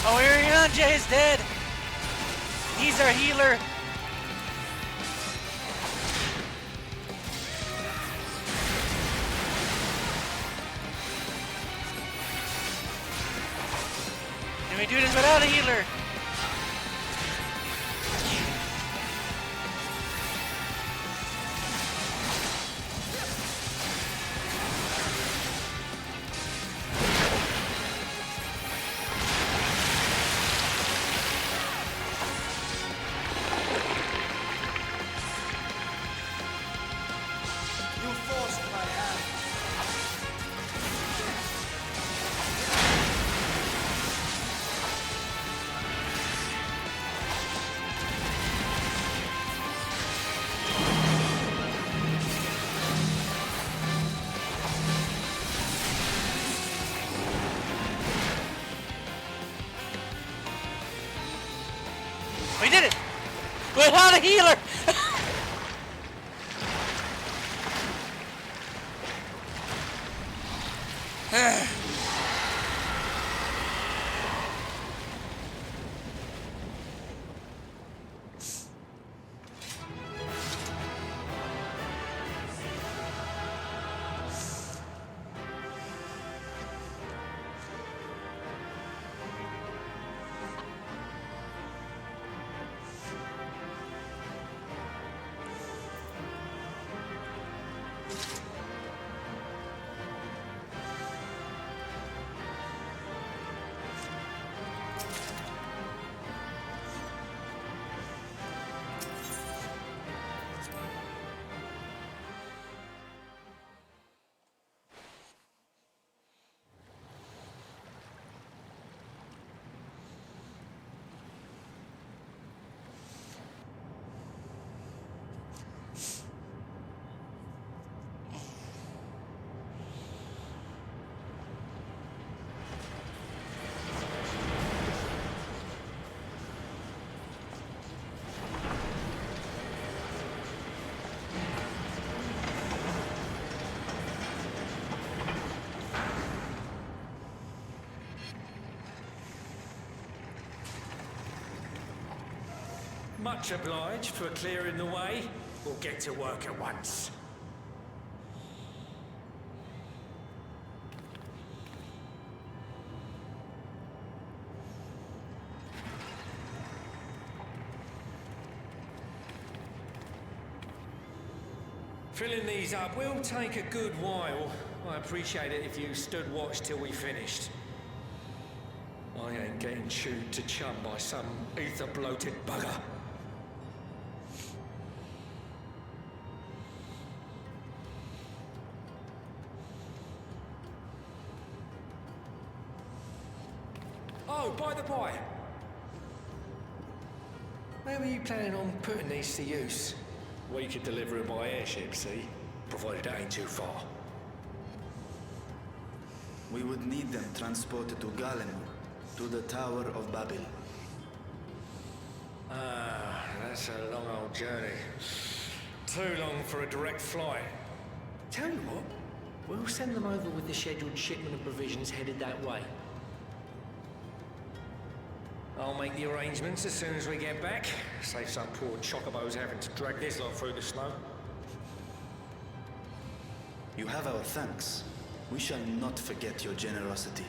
Oh, Ariane is dead. He's our healer. Can we do this without a healer? You forced my hand. not a healer! Much obliged for clearing the way. We'll get to work at once. Filling these up will take a good while. I appreciate it if you stood watch till we finished. I ain't getting chewed to chum by some ether-bloated bugger. Oh, by the by, where were you planning on putting these to use? We could deliver it by airship, see? Provided it ain't too far. We would need them transported to Galen, to the Tower of Babel. Ah, that's a long old journey. Too long for a direct flight. Tell you what, we'll send them over with the scheduled shipment of provisions headed that way. I'll make the arrangements as soon as we get back. Save some poor chocobos having to drag this lot through the snow. You have our thanks. We shall not forget your generosity.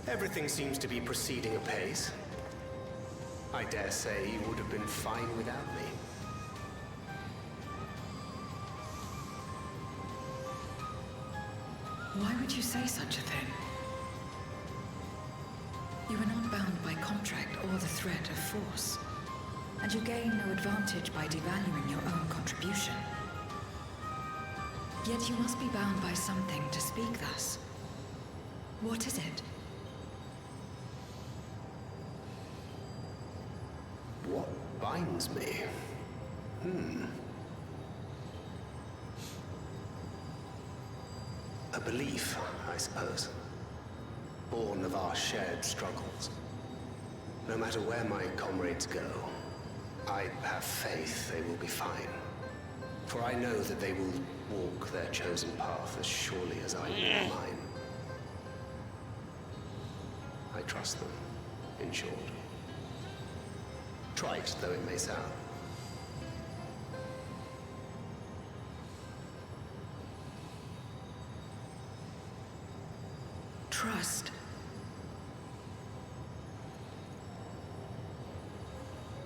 Everything seems to be proceeding apace. I dare say you would have been fine without me. Why would you say such a thing? You are not bound by contract or the threat of force, and you gain no advantage by devaluing your own contribution. Yet you must be bound by something to speak thus. What is it? What binds me? A belief, I suppose. Born of our shared struggles. No matter where my comrades go, I have faith they will be fine. For I know that they will walk their chosen path as surely as I will mine. I trust them, in short. Trite though it may sound. Trust.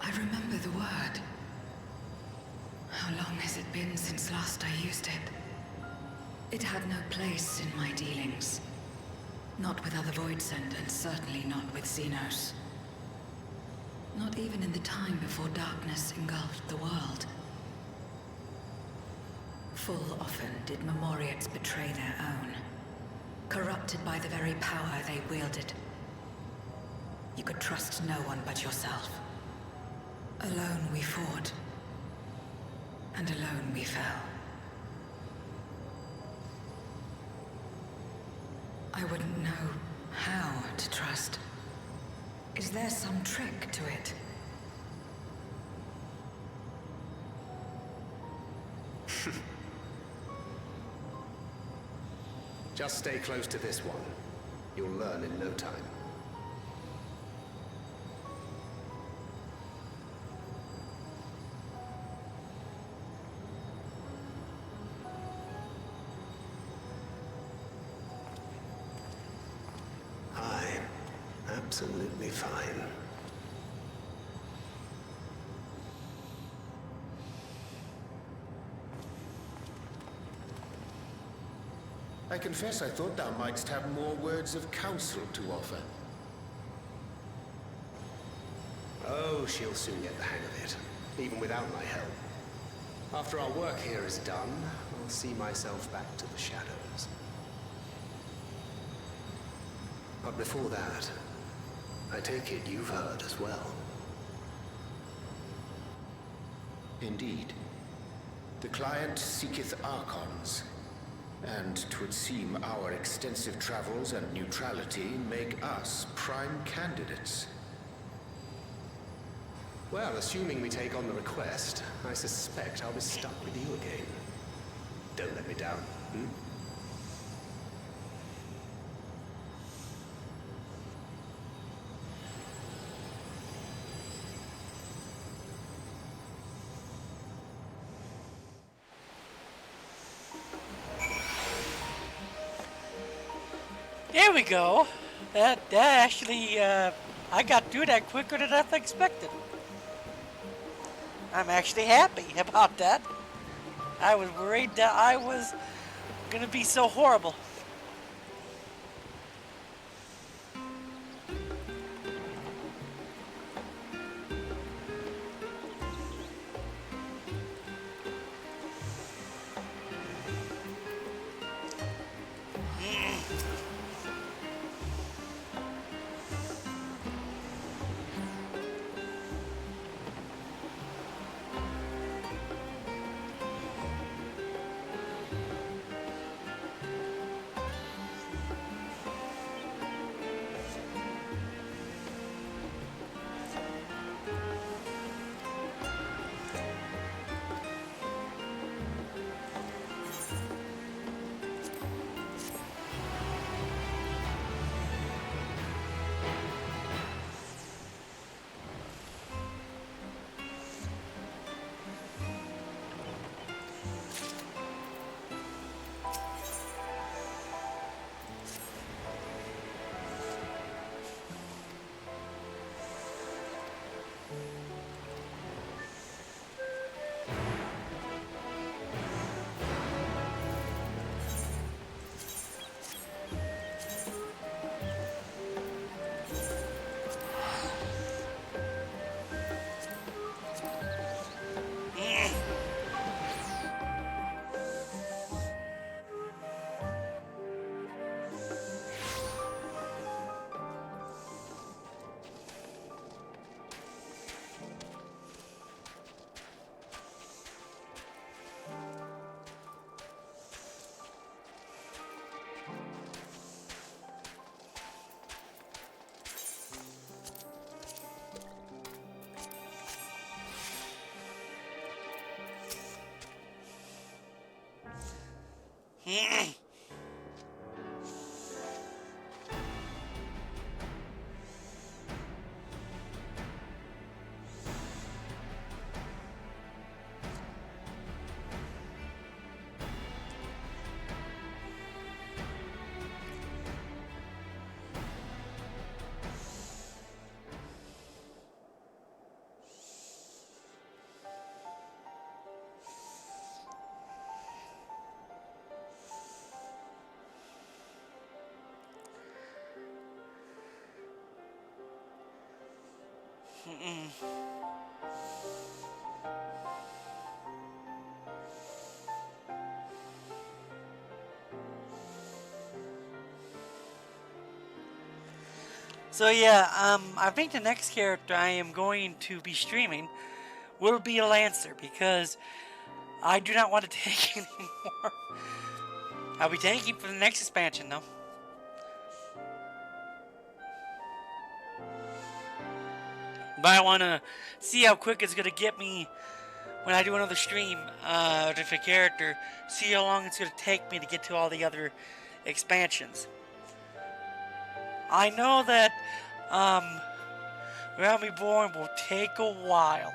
I remember the word. How long has it been since last I used it? It had no place in my dealings. Not with other Voidsent, and certainly not with Xenos. Not even in the time before darkness engulfed the world. Full often did Memoriates betray their own. corrupted by the very power they wielded. You could trust no one but yourself. Alone we fought, and alone we fell. I wouldn't know how to trust. Is there some trick to it? Just stay close to this one. You'll learn in no time. I'm absolutely fine. I confess I thought thou mightst have more words of counsel to offer. Oh, she'll soon get the hang of it, even without my help. After our work here is done, I'll see myself back to the shadows. But before that, I take it you've heard as well. Indeed. The client seeketh Archons, and 'twould seem our extensive travels and neutrality make us prime candidates. Well, assuming we take on the request, I suspect I'll be stuck with you again. Don't let me down, hmm? There we go. That actually, I got through that quicker than I expected. I'm actually happy about that. I was worried that I was gonna be so horrible. So yeah, I think the next character I am going to be streaming will be a Lancer because I do not want to take anymore. I'll be taking for the next expansion though. But I want to see how quick it's going to get me when I do another stream of a different character. See how long it's going to take me to get to all the other expansions. I know that Realm Reborn will take a while.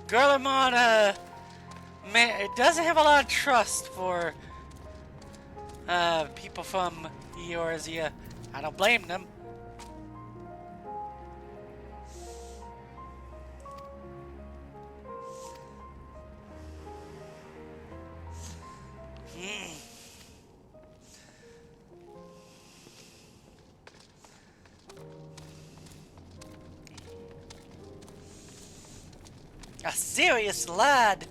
Garlemald, man, it doesn't have a lot of trust for, people from Eorzea. I don't blame them. A serious lad.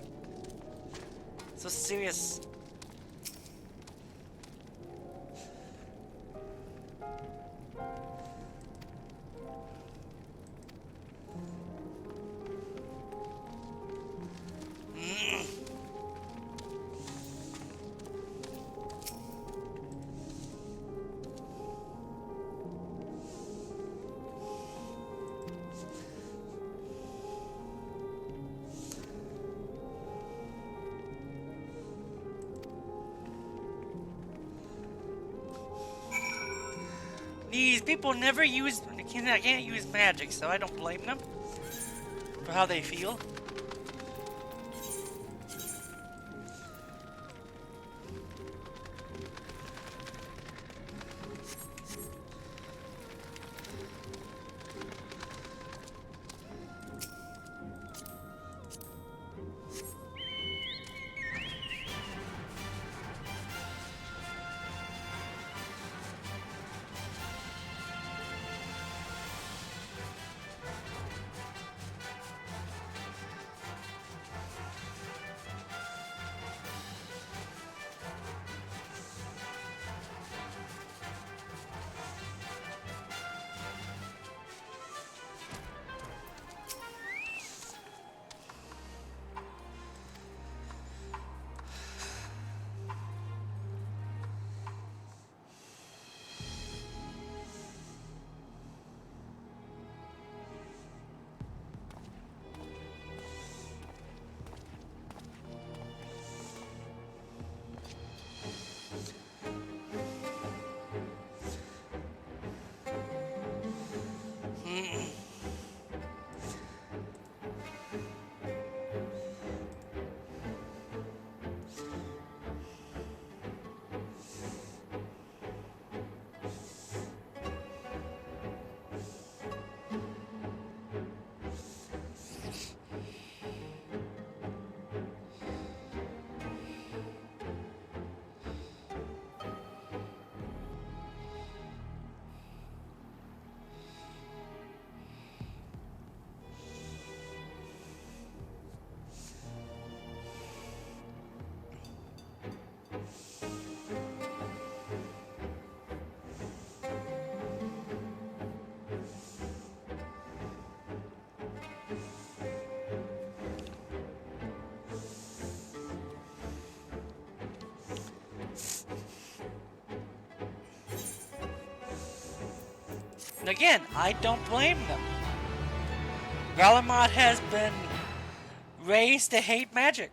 So serious. These people never use, can't use magic, so I don't blame them for how they feel. And again, I don't blame them. Garlemald has been raised to hate magic.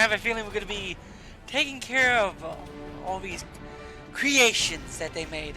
have a feeling we're going to be taking care of all these creations that they made.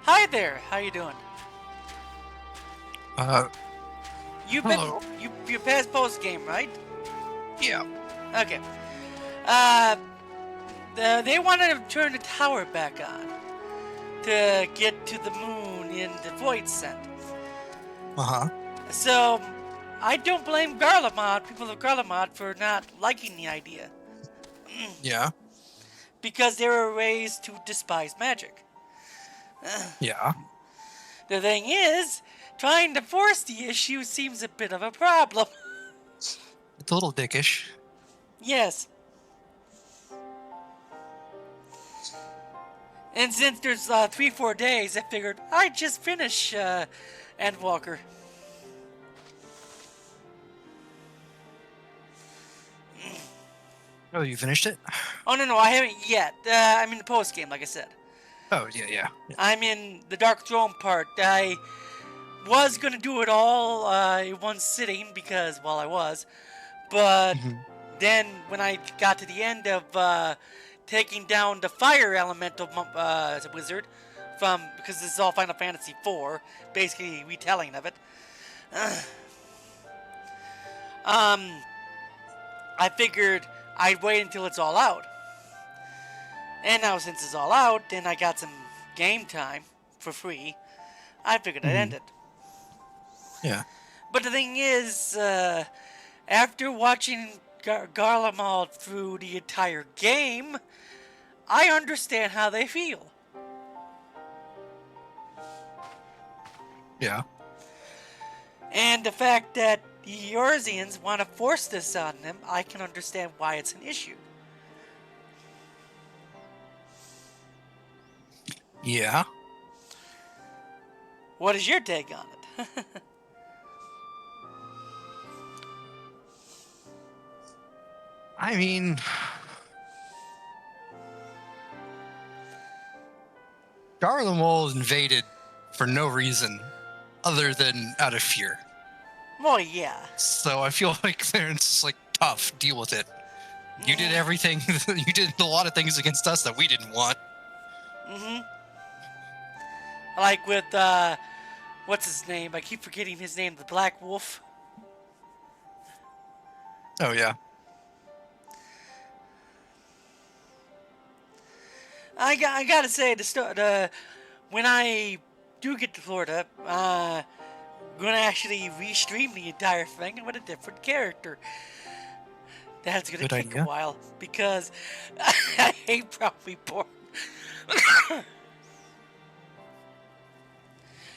Hi there. How you doing? You've been Hello. you passed Postgame, right? Yeah. Okay. They wanted to turn the tower back on to get to the moon in the Void Sent. Uh-huh. So I don't blame Garlemald, people of Garlemald, for not liking the idea Yeah. because they were raised to despise magic. Yeah. The thing is, trying to force the issue seems a bit of a problem. It's a little dickish. Yes. And since there's 3-4 days, I figured I'd just finish Endwalker. Oh, you finished it? Oh no, I haven't yet. I'm in the post game, like I said. Oh, yeah. I'm in the Dark Throne part. I was gonna do it all in one sitting because, well, I was. But Mhm. then when I got to the end of taking down the fire elemental wizard from, because this is all Final Fantasy IV, basically retelling of it. I figured I'd wait until it's all out. And now since it's all out and I got some game time for free, I figured I'd end it. Yeah. But the thing is, after watching Garlemald through the entire game, I understand how they feel. Yeah. And the fact that the Eorzeans want to force this on them, I can understand why it's an issue. Yeah. What is your take on it? I mean, Garlemald invaded for no reason other than out of fear. Well, yeah. So I feel like it's just like tough. Deal with it. You did everything. You did a lot of things against us that we didn't want. Mm-hmm. Like with, what's his name? I keep forgetting his name. The Black Wolf. Oh, yeah. I gotta say, when I do get to Florida, I'm gonna actually restream the entire thing with a different character. That's gonna Good take a idea. while because I hate Proudly Born.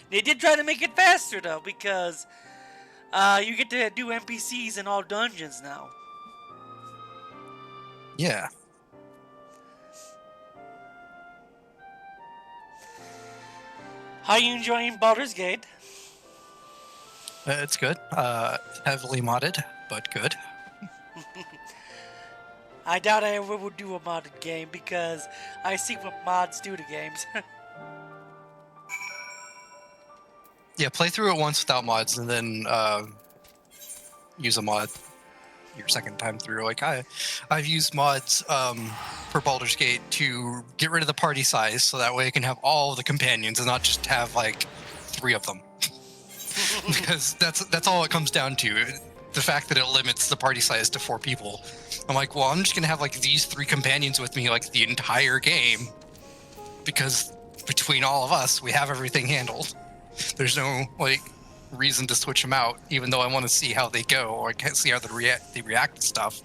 They did try to make it faster though, because you get to do NPCs in all dungeons now. Yeah. How you enjoying Baldur's Gate? It's good. Heavily modded, but good. I doubt I ever would do a modded game because I see what mods do to games. Yeah, play through it once without mods, and then use a mod your second time through. Like I've used mods for Baldur's Gate to get rid of the party size, so that way I can have all the companions and not just have like 3 of them. Because that's all it comes down to. The fact that it limits the party size to 4 people. I'm like, well, I'm just gonna have like these 3 companions with me like the entire game, because between all of us, we have everything handled. There's no like reason to switch them out, even though I want to see how they go, or I can't see how they react to stuff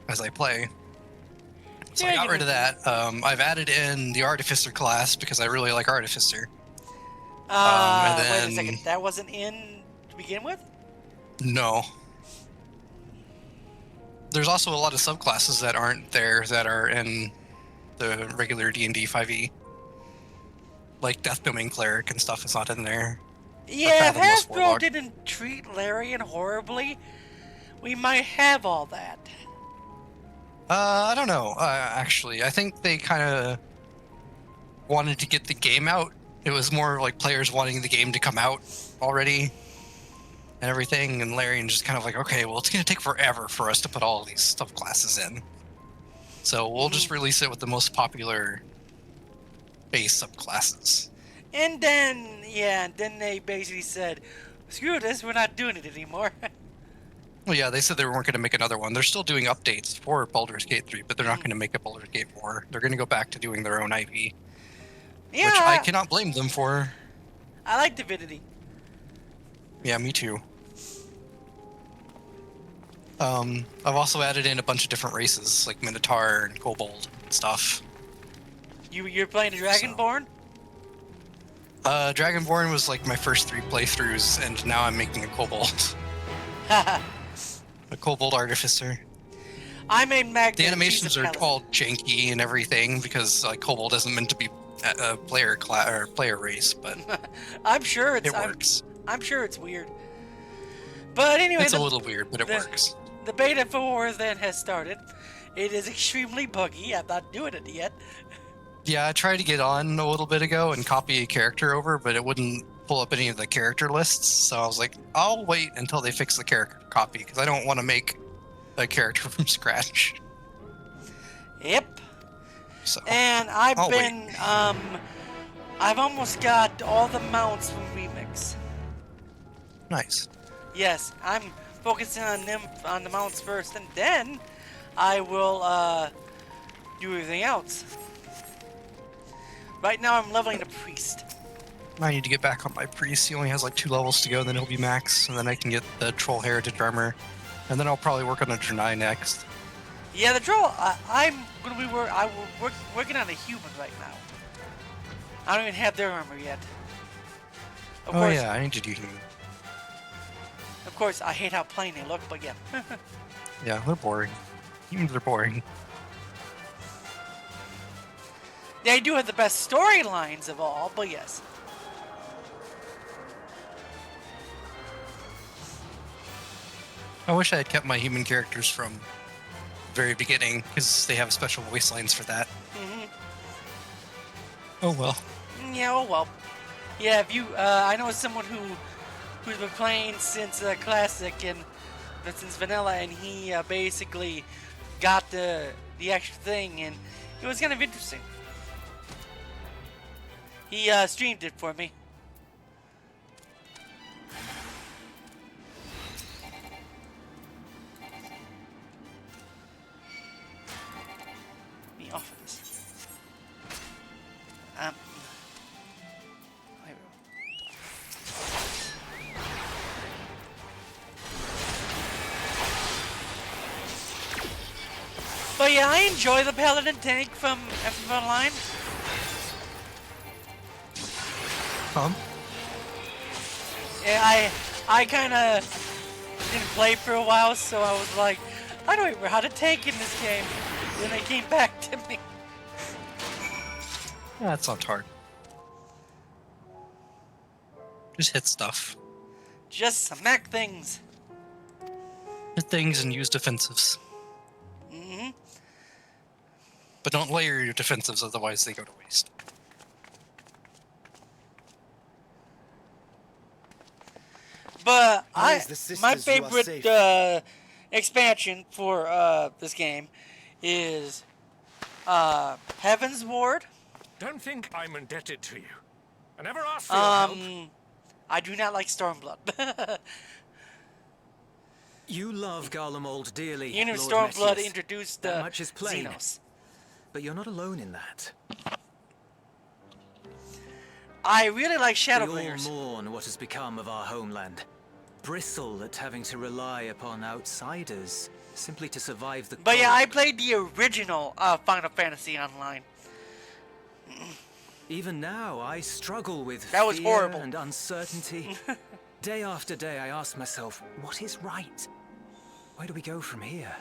as I play. So I got rid of that. I've added in the Artificer class because I really like Artificer. And then, wait a second. That wasn't in to begin with? No. There's also a lot of subclasses that aren't there that are in the regular D&D 5e. Like Death Domain Cleric and stuff is not in there. Yeah, if Hasbro didn't treat Larian horribly, we might have all that. I don't know, actually. I think they kind of wanted to get the game out. It was more like players wanting the game to come out already and everything, and Larian just kind of like, okay, well, it's going to take forever for us to put all these subclasses in. So we'll just release it with the most popular base subclasses. And then, yeah, then they basically said, screw this, we're not doing it anymore. Well, yeah, they said they weren't going to make another one. They're still doing updates for Baldur's Gate 3, but they're not going to make a Baldur's Gate 4. They're going to go back to doing their own IP. Yeah, which I cannot blame them for. I like Divinity. Yeah, me too. I've also added in a bunch of different races, like Minotaur and Kobold and stuff. You're playing a Dragonborn? Dragonborn was like my first 3 playthroughs, and now I'm making a Kobold. A Kobold Artificer. I made Magda. The animations are all janky and everything because like Kobold isn't meant to be a player race, but I'm sure it works. I'm sure it's weird. But anyway, it's a little weird, but it works. The beta for then has started. It is extremely buggy. I'm not doing it yet. Yeah, I tried to get on a little bit ago and copy a character over, but it wouldn't pull up any of the character lists. So I was like, I'll wait until they fix the character copy because I don't want to make a character from scratch. Yep. So, and I've almost got all the mounts from Remix. Nice. Yes, I'm focusing on the mounts first, and then I will do everything else. Right now I'm leveling the priest. I need to get back on my priest. He only has like 2 levels to go, then he'll be max, and then I can get the troll heritage armor, and then I'll probably work on a Draenei next. Yeah, the troll. I'm gonna be working on a human right now. I don't even have their armor yet. Of course, yeah, I need to do human. Of course, I hate how plain they look, but yeah. Yeah, they're boring. Humans are boring. They do have the best storylines of all, but yes. I wish I had kept my human characters from the very beginning, because they have special voice lines for that. Oh well. Yeah, oh well. Yeah, if you, I know someone who's been playing since Classic and since Vanilla, and he basically got the extra thing, and it was kind of interesting. He streamed it for me. But yeah, I enjoy the Paladin tank from FF Online. Yeah, I kind of didn't play for a while, so I was like, I don't even know how to tank in this game. Then it came back to me. Yeah, it's not hard. Just hit stuff. Just smack things. Hit things and use defensives. But don't layer your defensives, otherwise they go to waste. But Praise the sisters my who are favorite safe. expansion for this game is Heaven's Ward. Don't think I'm indebted to you. I never asked for your help. I do not like Stormblood. You love Garlemald dearly, You know, Lord Stormblood Messias. introduced That much is plain. Xenos. But you're not alone in that. I really like We all Shadowbringers. mourn what has become of our homeland. Bristle at having to rely upon outsiders simply to survive the But yeah, cold. I played the original Final Fantasy Online. Even now, I struggle with That was fear horrible. and uncertainty. Day after day, I ask myself, what is right? Where do we go from here?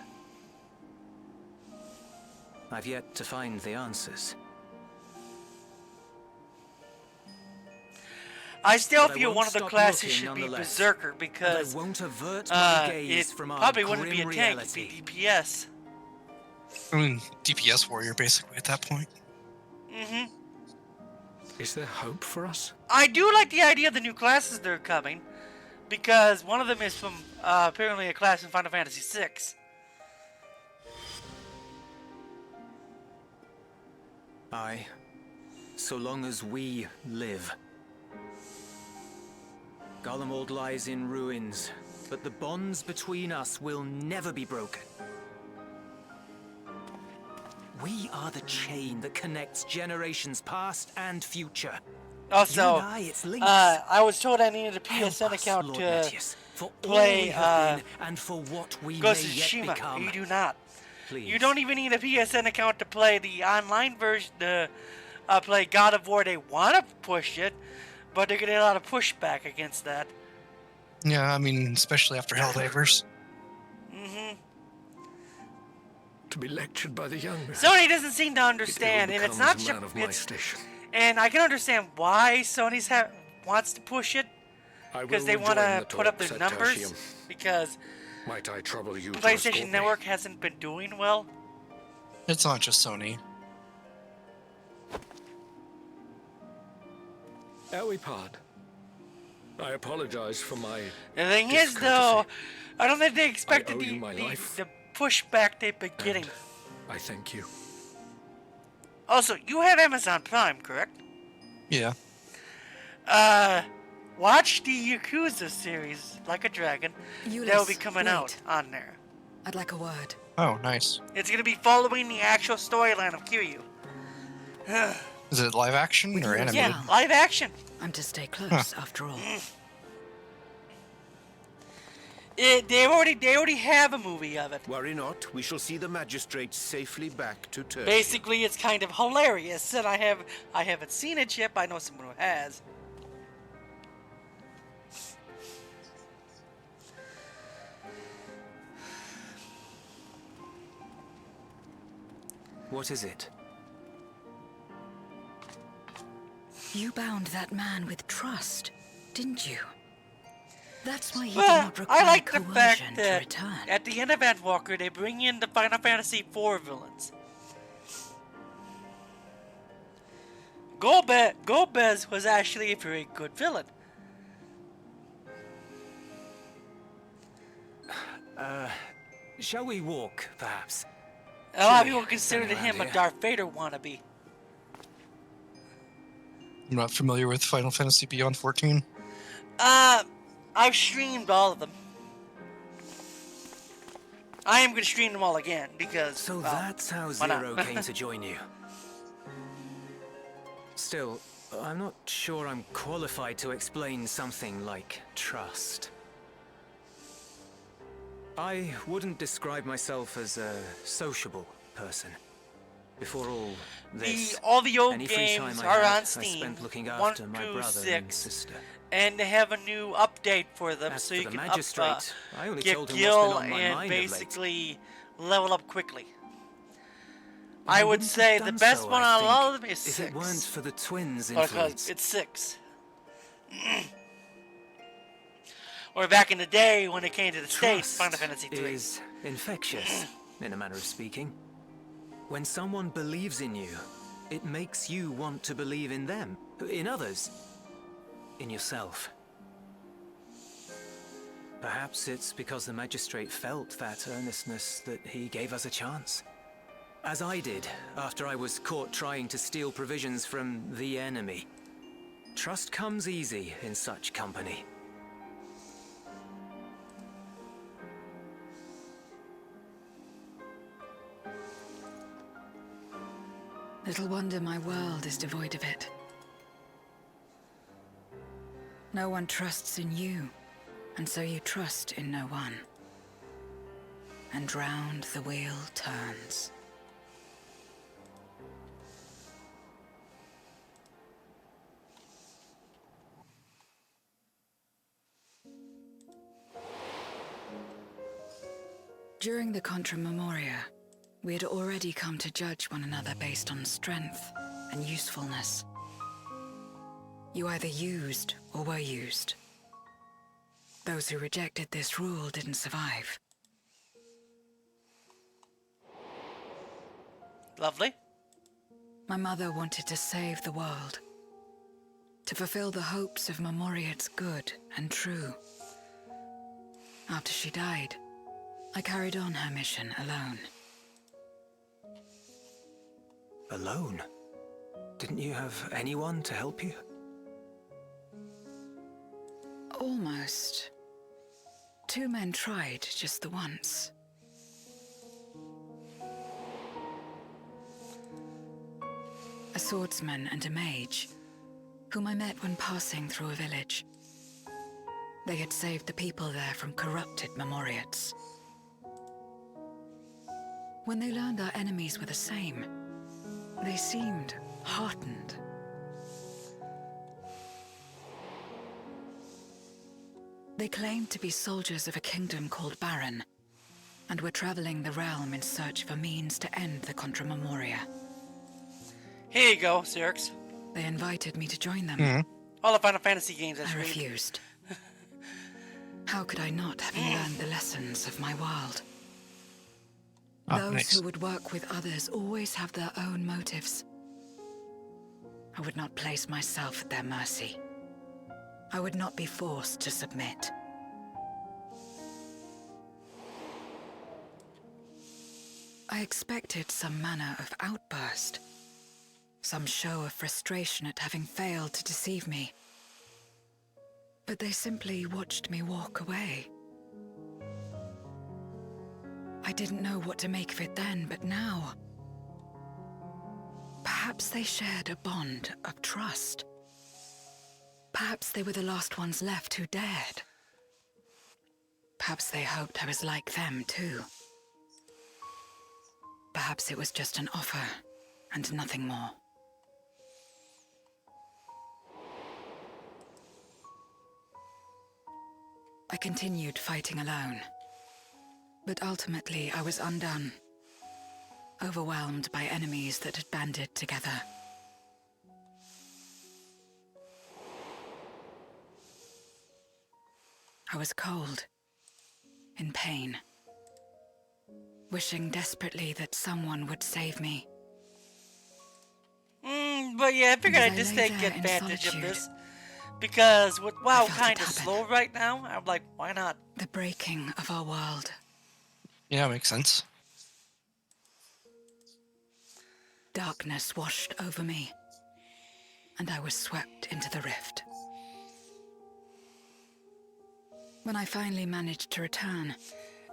I've yet to find the answers. I still But I feel won't one of the stop classes looking should be nonetheless. Berserker And because I won't avert my it gaze from our probably wouldn't be a grim tank, it'd reality. be DPS. I mean, DPS warrior, basically, at that point. Is there hope for us? I do like the idea of the new classes that are coming, because one of them is from apparently a class in Final Fantasy VI. Aye. So long as we live. Garlemald lies in ruins, but the bonds between us will never be broken. We are the chain that connects generations past and future. Also, You and I, it's links. I was told I needed a Help PSN us, account Lord to Metius, for all play we have been and for what we Ghost may of yet Tsushima. become. You do not. Please. You don't even need a PSN account to play the online version to play God of War. They want to push it, but they're getting a lot of pushback against that. Yeah, I mean, especially after Helldivers. To be lectured by the younger. Sony doesn't seem to understand, It and it's not becomes a man of my just. station. And I can understand why Sony's wants to push it, I because will they want rejoin to the put up talks their at numbers. Tertium. Because Might I trouble you to PlayStation escort me? Network hasn't been doing well. It's not just Sony. Ere we part, I apologize for my The thing is, though, I don't think they I expected owe you my life. the pushback they've been getting. I thank you. Also, you have Amazon Prime, correct? Yeah. Watch the Yakuza series, Like a Dragon. That'll be Ulyss, coming wait. out on there. I'd like a word. Oh, nice. It's gonna be following the actual storyline of Kiryu. Is it live action or animated? Yeah, live action. I'm to stay close, after all. They already have a movie of it. Worry not, we shall see the magistrate safely back to Turkey. Basically, it's kind of hilarious, and I haven't seen it yet, but I know someone who has. What is it? You bound that man with trust, didn't you? That's why he did Well, not require I like the coercion fact to that return. at the end of Endwalker, they bring in the Final Fantasy IV villains. Golbez was actually a very good villain. Shall we walk, perhaps? A lot of Sure, people considered around him a here. Darth Vader wannabe. I'm not familiar with Final Fantasy Beyond 14. I've streamed all of them. I am going to stream them all again because. So well, that's how why not? Zero came to join you. Still, I'm not sure I'm qualified to explain something like trust. I wouldn't describe myself as sociable, person. Before all this, All the old any free time games I are had, on I Steam, spent looking 1 after my through brother and 6, sister. and they have a new update for them, As so for you the can magistrate, I only get told him what's been gil on my and mind of late. basically level up quickly. But I would wouldn't say have the done best so, one I out of think, all of them is if 6. it weren't for the twins' Because influence. it's 6. Or back in the day when it came to the States, Final Fantasy 3. Is infectious, in a manner of speaking. When someone believes in you, it makes you want to believe in them, in others, in yourself. Perhaps it's because the magistrate felt that earnestness that he gave us a chance. As I did, after I was caught trying to steal provisions from the enemy. Trust comes easy in such company. Little wonder my world is devoid of it. No one trusts in you, and so you trust in no one. And round the wheel turns. During the Contra Memoria, we had already come to judge one another based on strength and usefulness. You either used or were used. Those who rejected this rule didn't survive. Lovely. My mother wanted to save the world, to fulfill the hopes of Memoria's good and true. After she died, I carried on her mission alone. Alone? Didn't you have anyone to help you? Almost. 2 men tried just the once. A swordsman and a mage, whom I met when passing through a village. They had saved the people there from corrupted Memoriates. When they learned our enemies were the same, they seemed heartened. They claimed to be soldiers of a kingdom called Baron, and were traveling the realm in search of a means to end the Contra Memoria. Here you go, Xerx. They invited me to join them. All the Final Fantasy games I refused. How could I not, having learned the lessons of my world? Those who would work with others always have their own motives. I would not place myself at their mercy. I would not be forced to submit. I expected some manner of outburst, some show of frustration at having failed to deceive me. But they simply watched me walk away. I didn't know what to make of it then, but now... Perhaps they shared a bond of trust. Perhaps they were the last ones left who dared. Perhaps they hoped I was like them too. Perhaps it was just an offer, and nothing more. I continued fighting alone. But ultimately, I was undone. Overwhelmed by enemies that had banded together. I was cold, in pain, wishing desperately that someone would save me. But yeah, I figured I'd just take advantage of this. Because with WoW kind of slow right now, I'm like, why not? The breaking of our world. Yeah, makes sense. Darkness washed over me, and I was swept into the rift. When I finally managed to return...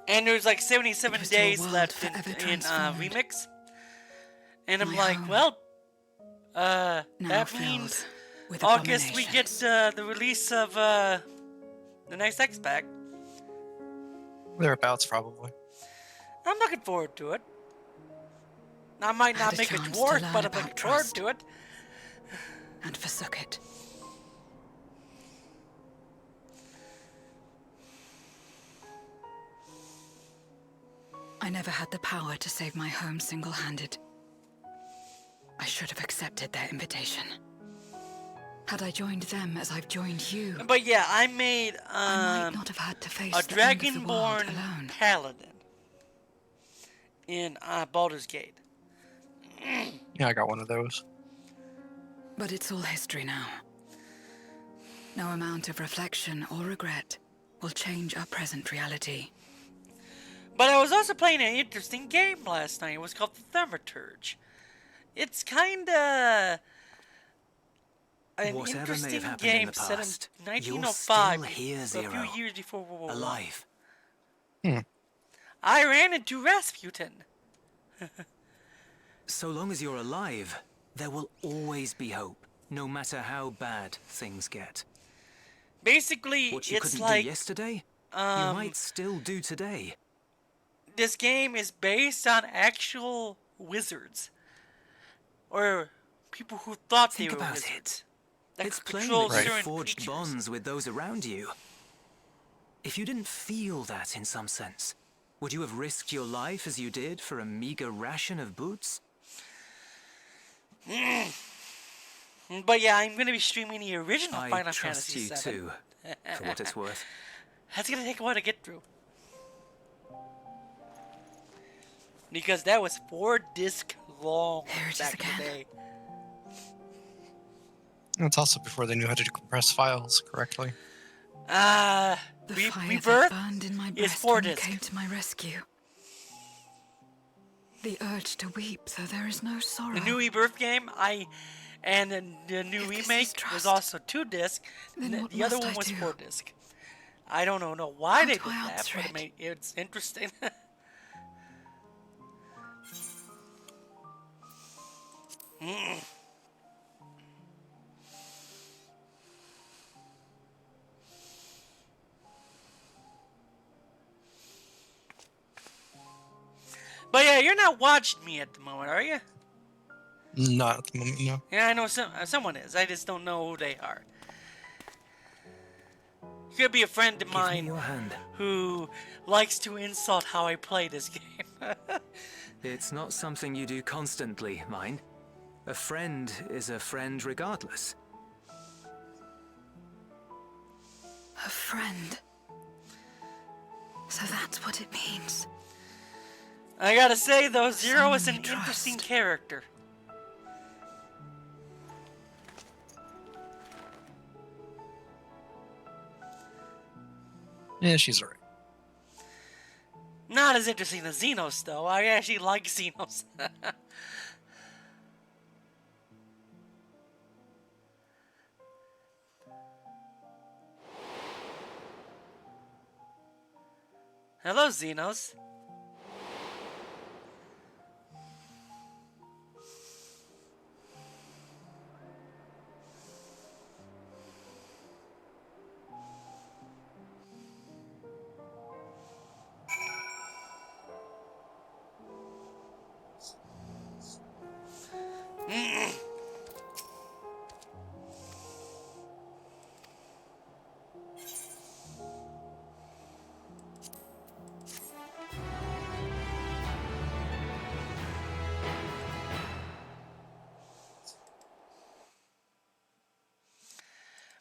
And there's like 77 days left in Remix. And I'm like, well, that means August we get the release of the next X-Pack. Thereabouts, probably. I'm looking forward to it. I might had not a make a chance to dwarf, learn but I'm about looking forward trust. to it. And forsook it. I never had the power to save my home single-handed. I should have accepted their invitation. Had I joined them as I've joined you, But yeah, I made I might not have had to face a the end of the world Dragonborn alone. paladin in Baldur's Gate. Yeah, I got one of those. But it's all history now. No amount of reflection or regret will change our present reality. But I was also playing an interesting game last night. It was called the Thaumaturge. It's kinda an Whatever may have interesting happened in game the set past, in you're 1905, still here, a Zero. few years before World War I. Alive. I ran into Rasputin. So long as you're alive, there will always be hope, no matter how bad things get. Basically, What you it's couldn't like do yesterday, you might still do today. this game is based on actual wizards, or people who thought Think they were about wizards. it. That It's could plain control that you certain forged creatures. bonds with those around you. If you didn't feel that in some sense, would you have risked your life as you did for a meager ration of boots? But yeah, I'm gonna be streaming the original I Final trust Fantasy you VII. too, for what it's worth. That's gonna take a while to get through. Because that was 4-disc long Here it is back in the again. day. And it's also before they knew how to compress files correctly. The fire Rebirth that burned in my is breast when you 4-disc. came to my rescue. The urge to weep, though there is no sorrow. The new Rebirth game, and the new If this is remake was trust, also 2-disc. then what The other must one I was do? 4-disc. I don't know why How they do did I that, answer but it? it's interesting. But yeah, you're not watching me at the moment, are you? Not at the moment, no. Yeah, I know someone is. I just don't know who they are. Could be a friend of Give me mine your hand. who likes to insult how I play this game. It's not something you do constantly, mind. A friend is a friend regardless. A friend. So that's what it means. I gotta say though, Zero is an Someone you interesting trust. character. Yeah, she's alright. Not as interesting as Xenos though. I actually like Xenos. Hello, Xenos.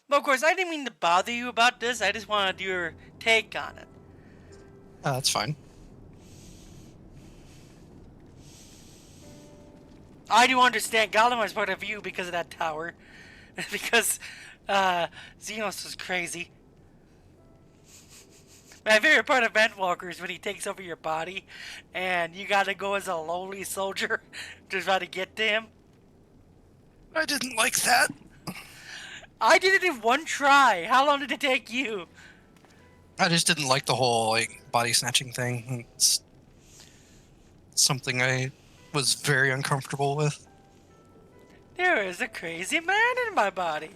But of course, I didn't mean to bother you about this. I just wanted your take on it. That's fine. I do understand Gallagher's point of view because of that tower. Because Xenos was crazy. My favorite part of Endwalker is when he takes over your body and you gotta go as a lowly soldier to try to get to him. I didn't like that. I did it in one try. How long did it take you? I just didn't like the whole body snatching thing. It's something I was very uncomfortable with. There is a crazy man in my body.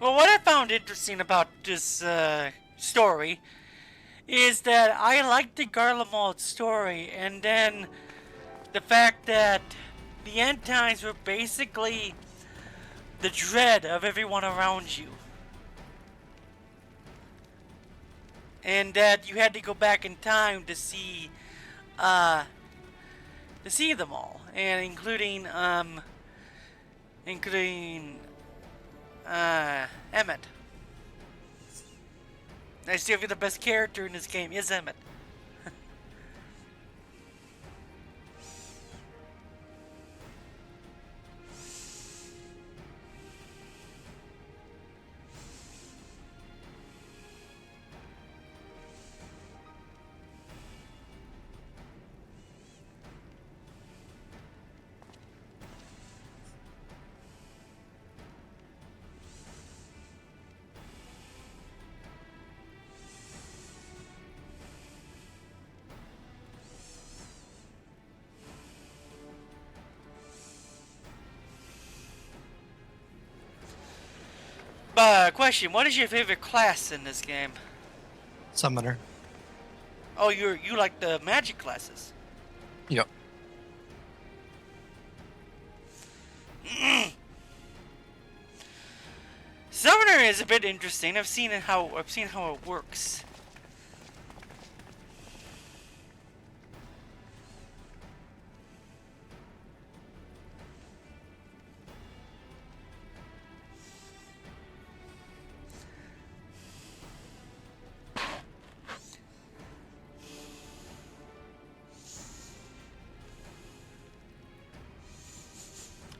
Well, what I found interesting about this story is that I liked the Garlemald story, and then the fact that the end times were basically the dread of everyone around you. And that you had to go back in time to see them all, and including Emmett. I still feel the best character in this game is Emmett. Question, what is your favorite class in this game? Summoner. Oh, you like the magic classes? Yep. Summoner is a bit interesting. I've seen how it works.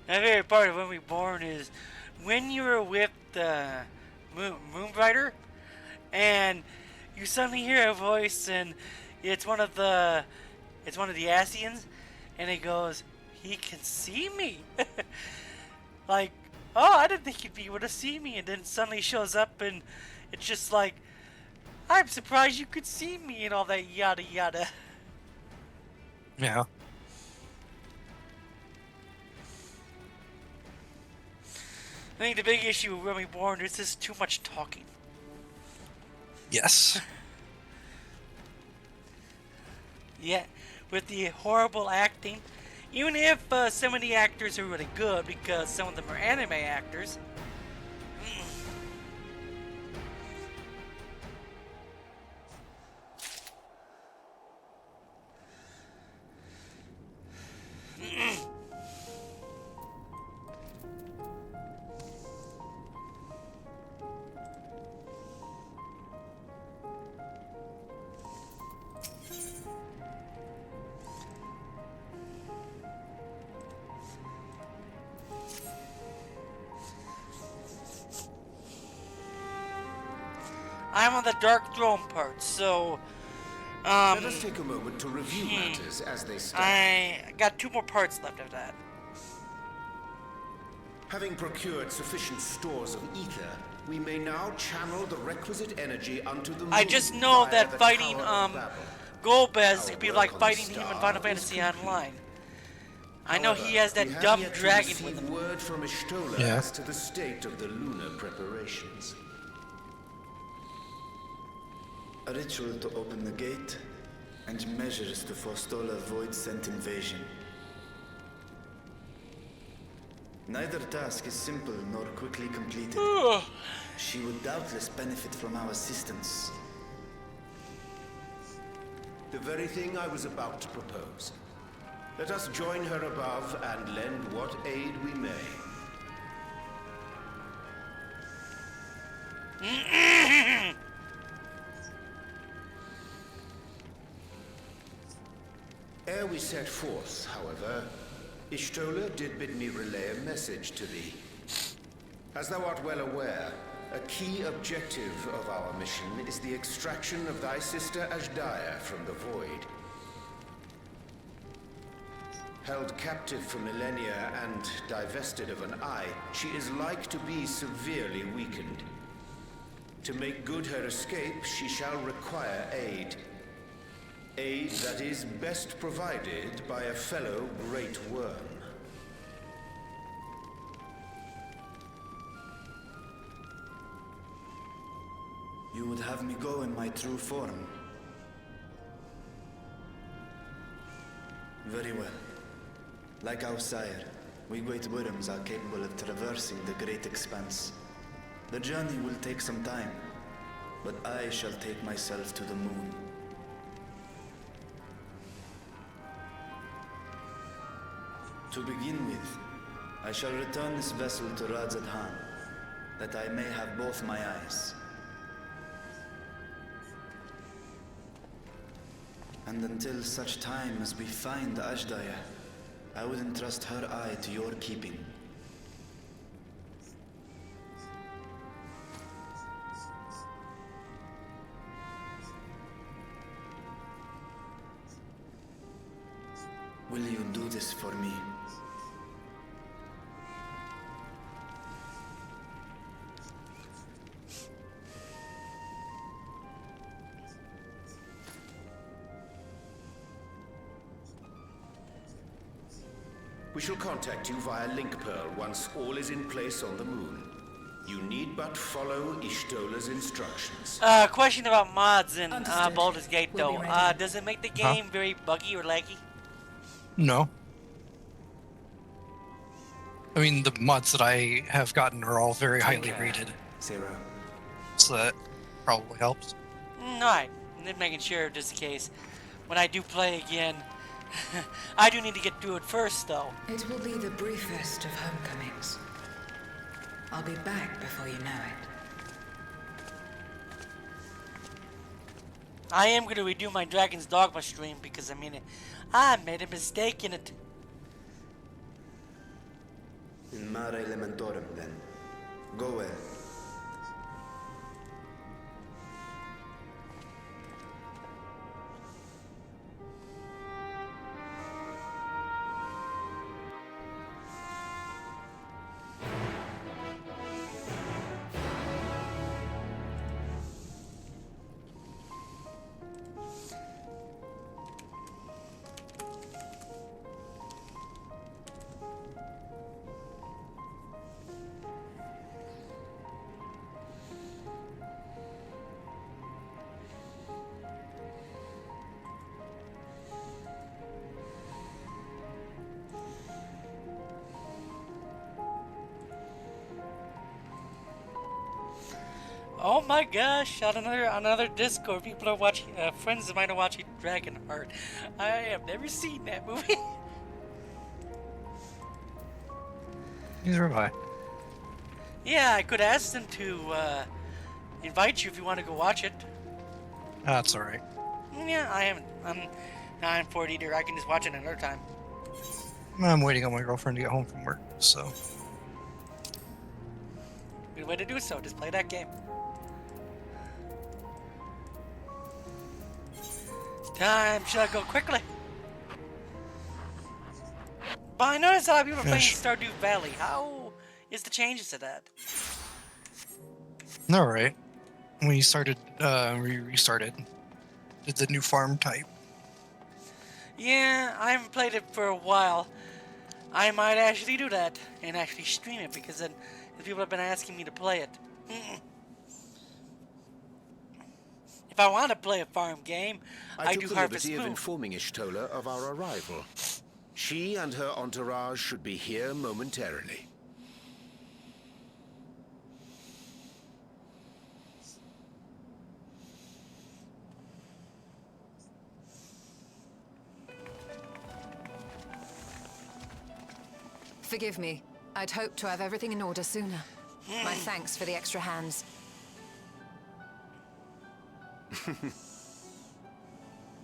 My favorite part of When We Born is when you were with the Moonbrighter, and you suddenly hear a voice, and it's one of the Asians, and it goes, "He can see me." Like, oh, I didn't think he'd be able to see me, and then suddenly shows up, and it's just like, I'm surprised you could see me, and all that yada yada. Yeah. I think the big issue with When We Born is just too much talking. Yes. Yeah, with the horrible acting. Even if some of the actors are really good, because some of them are anime actors. I'm on the Dark Throne part, so let us take a moment to review matters as they stand. I got 2 more parts left of that. Having procured sufficient stores of ether, we may now channel the requisite energy unto the moon. I just know via that the fighting Tower of Babel. Golbez Our could be work like on fighting the him in star Final is Fantasy complete. Online. I know he has We that have dumb yet to dragon receive with him. word from Ishtola Yeah. as to the state of the lunar preparations. A ritual to open the gate, and measures to forestall a void-sent invasion. Neither task is simple nor quickly completed. She would doubtless benefit from our assistance. The very thing I was about to propose. Let us join her above and lend what aid we may. Ere we set forth, however, Ishtola did bid me relay a message to thee. As thou art well aware, a key objective of our mission is the extraction of thy sister Ashdaya from the Void. Held captive for millennia and divested of an eye, she is like to be severely weakened. To make good her escape, she shall require aid. Aid that is best provided by a fellow Great Worm. would have me go in my true form. Very well. Like our sire, we great worms are capable of traversing the great expanse. The journey will take some time, but I shall take myself to the moon. To begin with, I shall return this vessel to Radzadhan, that I may have both my eyes. And until such time as we find Ajdaya, I will entrust her eye to your keeping. Will you do this for me? We shall contact you via Link Pearl once all is in place on the moon. You need but follow Ishtola's instructions. Question about mods in Understood. Baldur's Gate, We'll though. be ready. Does it make the game very buggy or laggy? No. I mean, the mods that I have gotten are all very highly rated, Zero. so that probably helps. Alright, just making sure, just in case. When I do play again, I do need to get through it first, though. It will be the briefest of homecomings. I'll be back before you know it. I am going to redo my Dragon's Dogma stream because, I mean, I made a mistake in it. In Mare Elementorum, then. Go well. Oh my gosh, on another Discord, people are watching, friends of mine are watching Dragonheart. I have never seen that movie. Neither have I. Yeah, I could ask them to, invite you if you want to go watch it. That's alright. Yeah, I haven't. I'm 40 either. I can just watch it another time. I'm waiting on my girlfriend to get home from work, so. Good way to do so. Just play that game. Time shall go quickly. But I noticed a lot of people are playing Stardew Valley. How is the changes to that? Alright. We started, we restarted. Did the new farm type. Yeah, I haven't played it for a while. I might actually do that and actually stream it because then the people have been asking me to play it. If I want to play a farm game, I do took the Harvest liberty of Moon. informing Ishtola of our arrival. She and her entourage should be here momentarily. Forgive me. I'd hoped to have everything in order sooner. My thanks for the extra hands.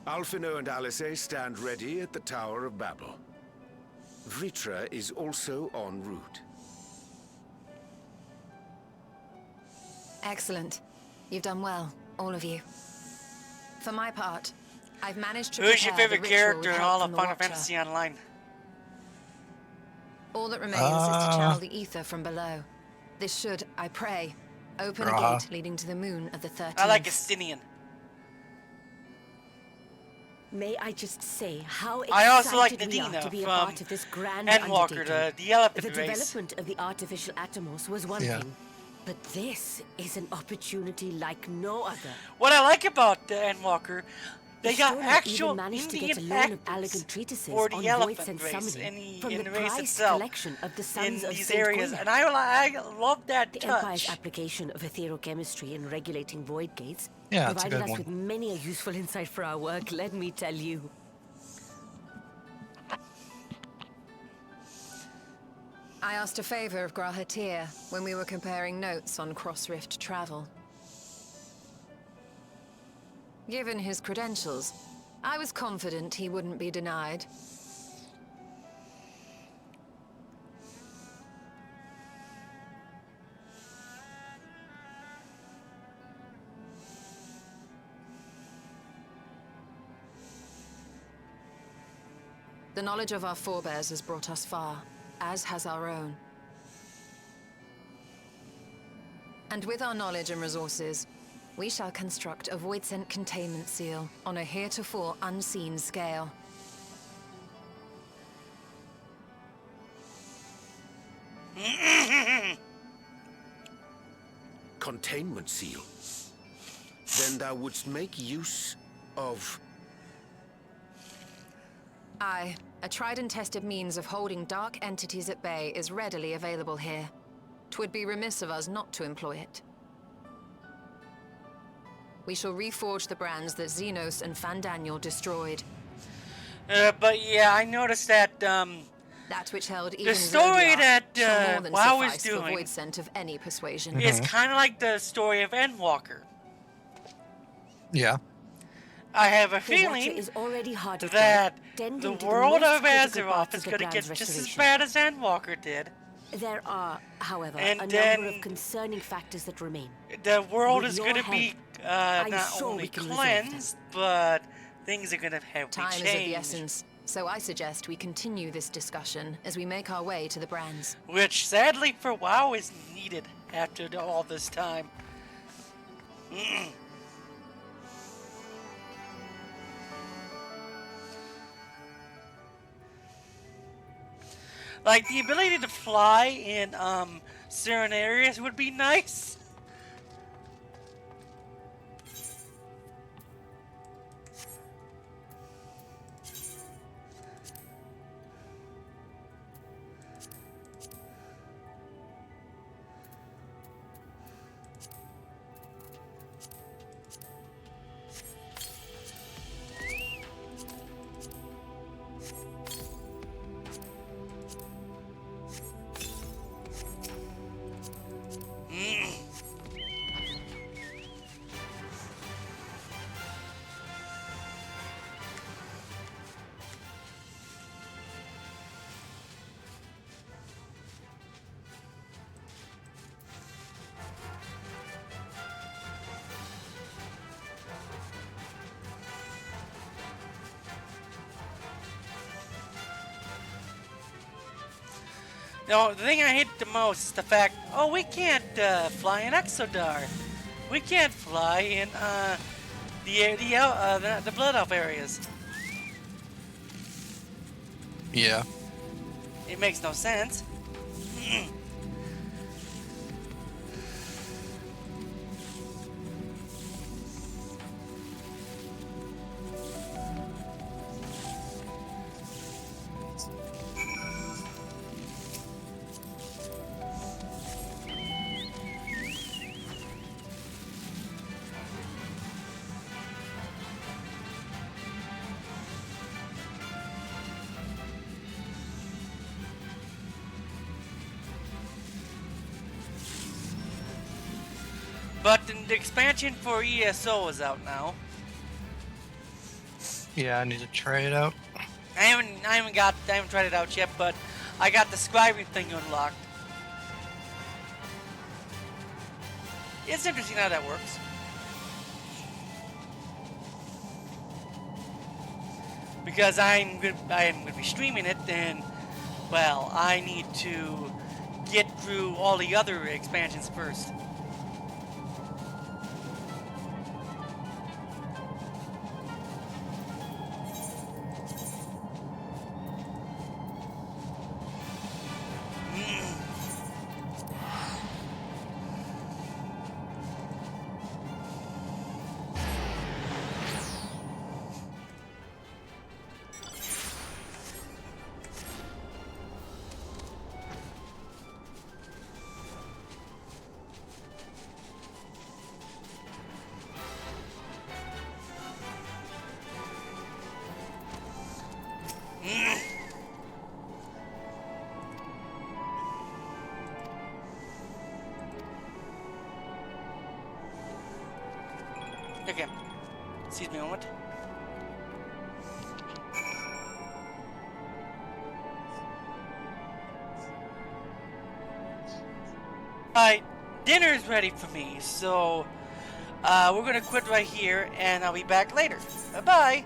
Alphino and Alice stand ready at the Tower of Babel. Vritra is also en route. Excellent. You've done well, all of you. For my part, I've managed to Who's your prepare the favorite ritual character with in help all from of the Final Watcher. Fantasy Online? All that remains is to channel the ether from below. This should, I pray, open a gate leading to the moon of the 13th. I like Estinian. May I just say how I also like excited we are Nadina to be a from part of this grand Endwalker, undertaking. the elephant The race. development of the artificial atomos was one Yeah. thing, But this is an opportunity like no other. What I like about the Endwalker, they got Stoner actual even managed to get a Indian loan of actors elegant treatises for on the voids elephant and race summoning from in the the race prized itself collection of the in Sons of these Saint areas, Gwynedd. and I love that The touch. Empire's application of etherochemistry in regulating void gates Yeah, it's a provided good us one. with many a useful insight for our work, let me tell you. I asked a favor of Grahatir when we were comparing notes on cross-rift travel. Given his credentials, I was confident he wouldn't be denied. The knowledge of our forebears has brought us far, as has our own. And with our knowledge and resources, we shall construct a void-sent containment seal on a heretofore unseen scale. Containment seal. Then thou wouldst make use of... Aye, a tried and tested means of holding dark entities at bay is readily available here. 'Twould be remiss of us not to employ it. We shall reforge the brands that Xenos and Fandaniel destroyed. But yeah, I noticed that That which held even story Zodiac that, shall more than WoW is suffice for doing void scent of any persuasion. it's kind of like the story of Endwalker. Yeah. I have a The Watcher feeling is already hard at that work, tending the to world most of critical Azeroth parts is of the going to get brand's just as restoration. bad as Endwalker did. There are, however, And a then- number of concerning factors that remain. The world With is your going to be help, I'm not sure only we can resolve cleansed, but things are going to have to Time is of change. the essence, so I suggest we continue this discussion as we make our way to the brands. Which, sadly for WoW, is needed after all this time. Like, the ability to fly in certain areas would be nice. No, the thing I hate the most is the fact, oh, we can't fly in Exodar. We can't fly in the Blood Elf areas. Yeah. It makes no sense. But the expansion for ESO is out now. Yeah, I need to try it out. I haven't tried it out yet, but I got the scribing thing unlocked. It's interesting how that works. Because I'm gonna be streaming it, then, well, I need to get through all the other expansions first. Okay. Excuse me a moment. Alright, dinner's ready for me, so we're gonna quit right here and I'll be back later. Bye-bye!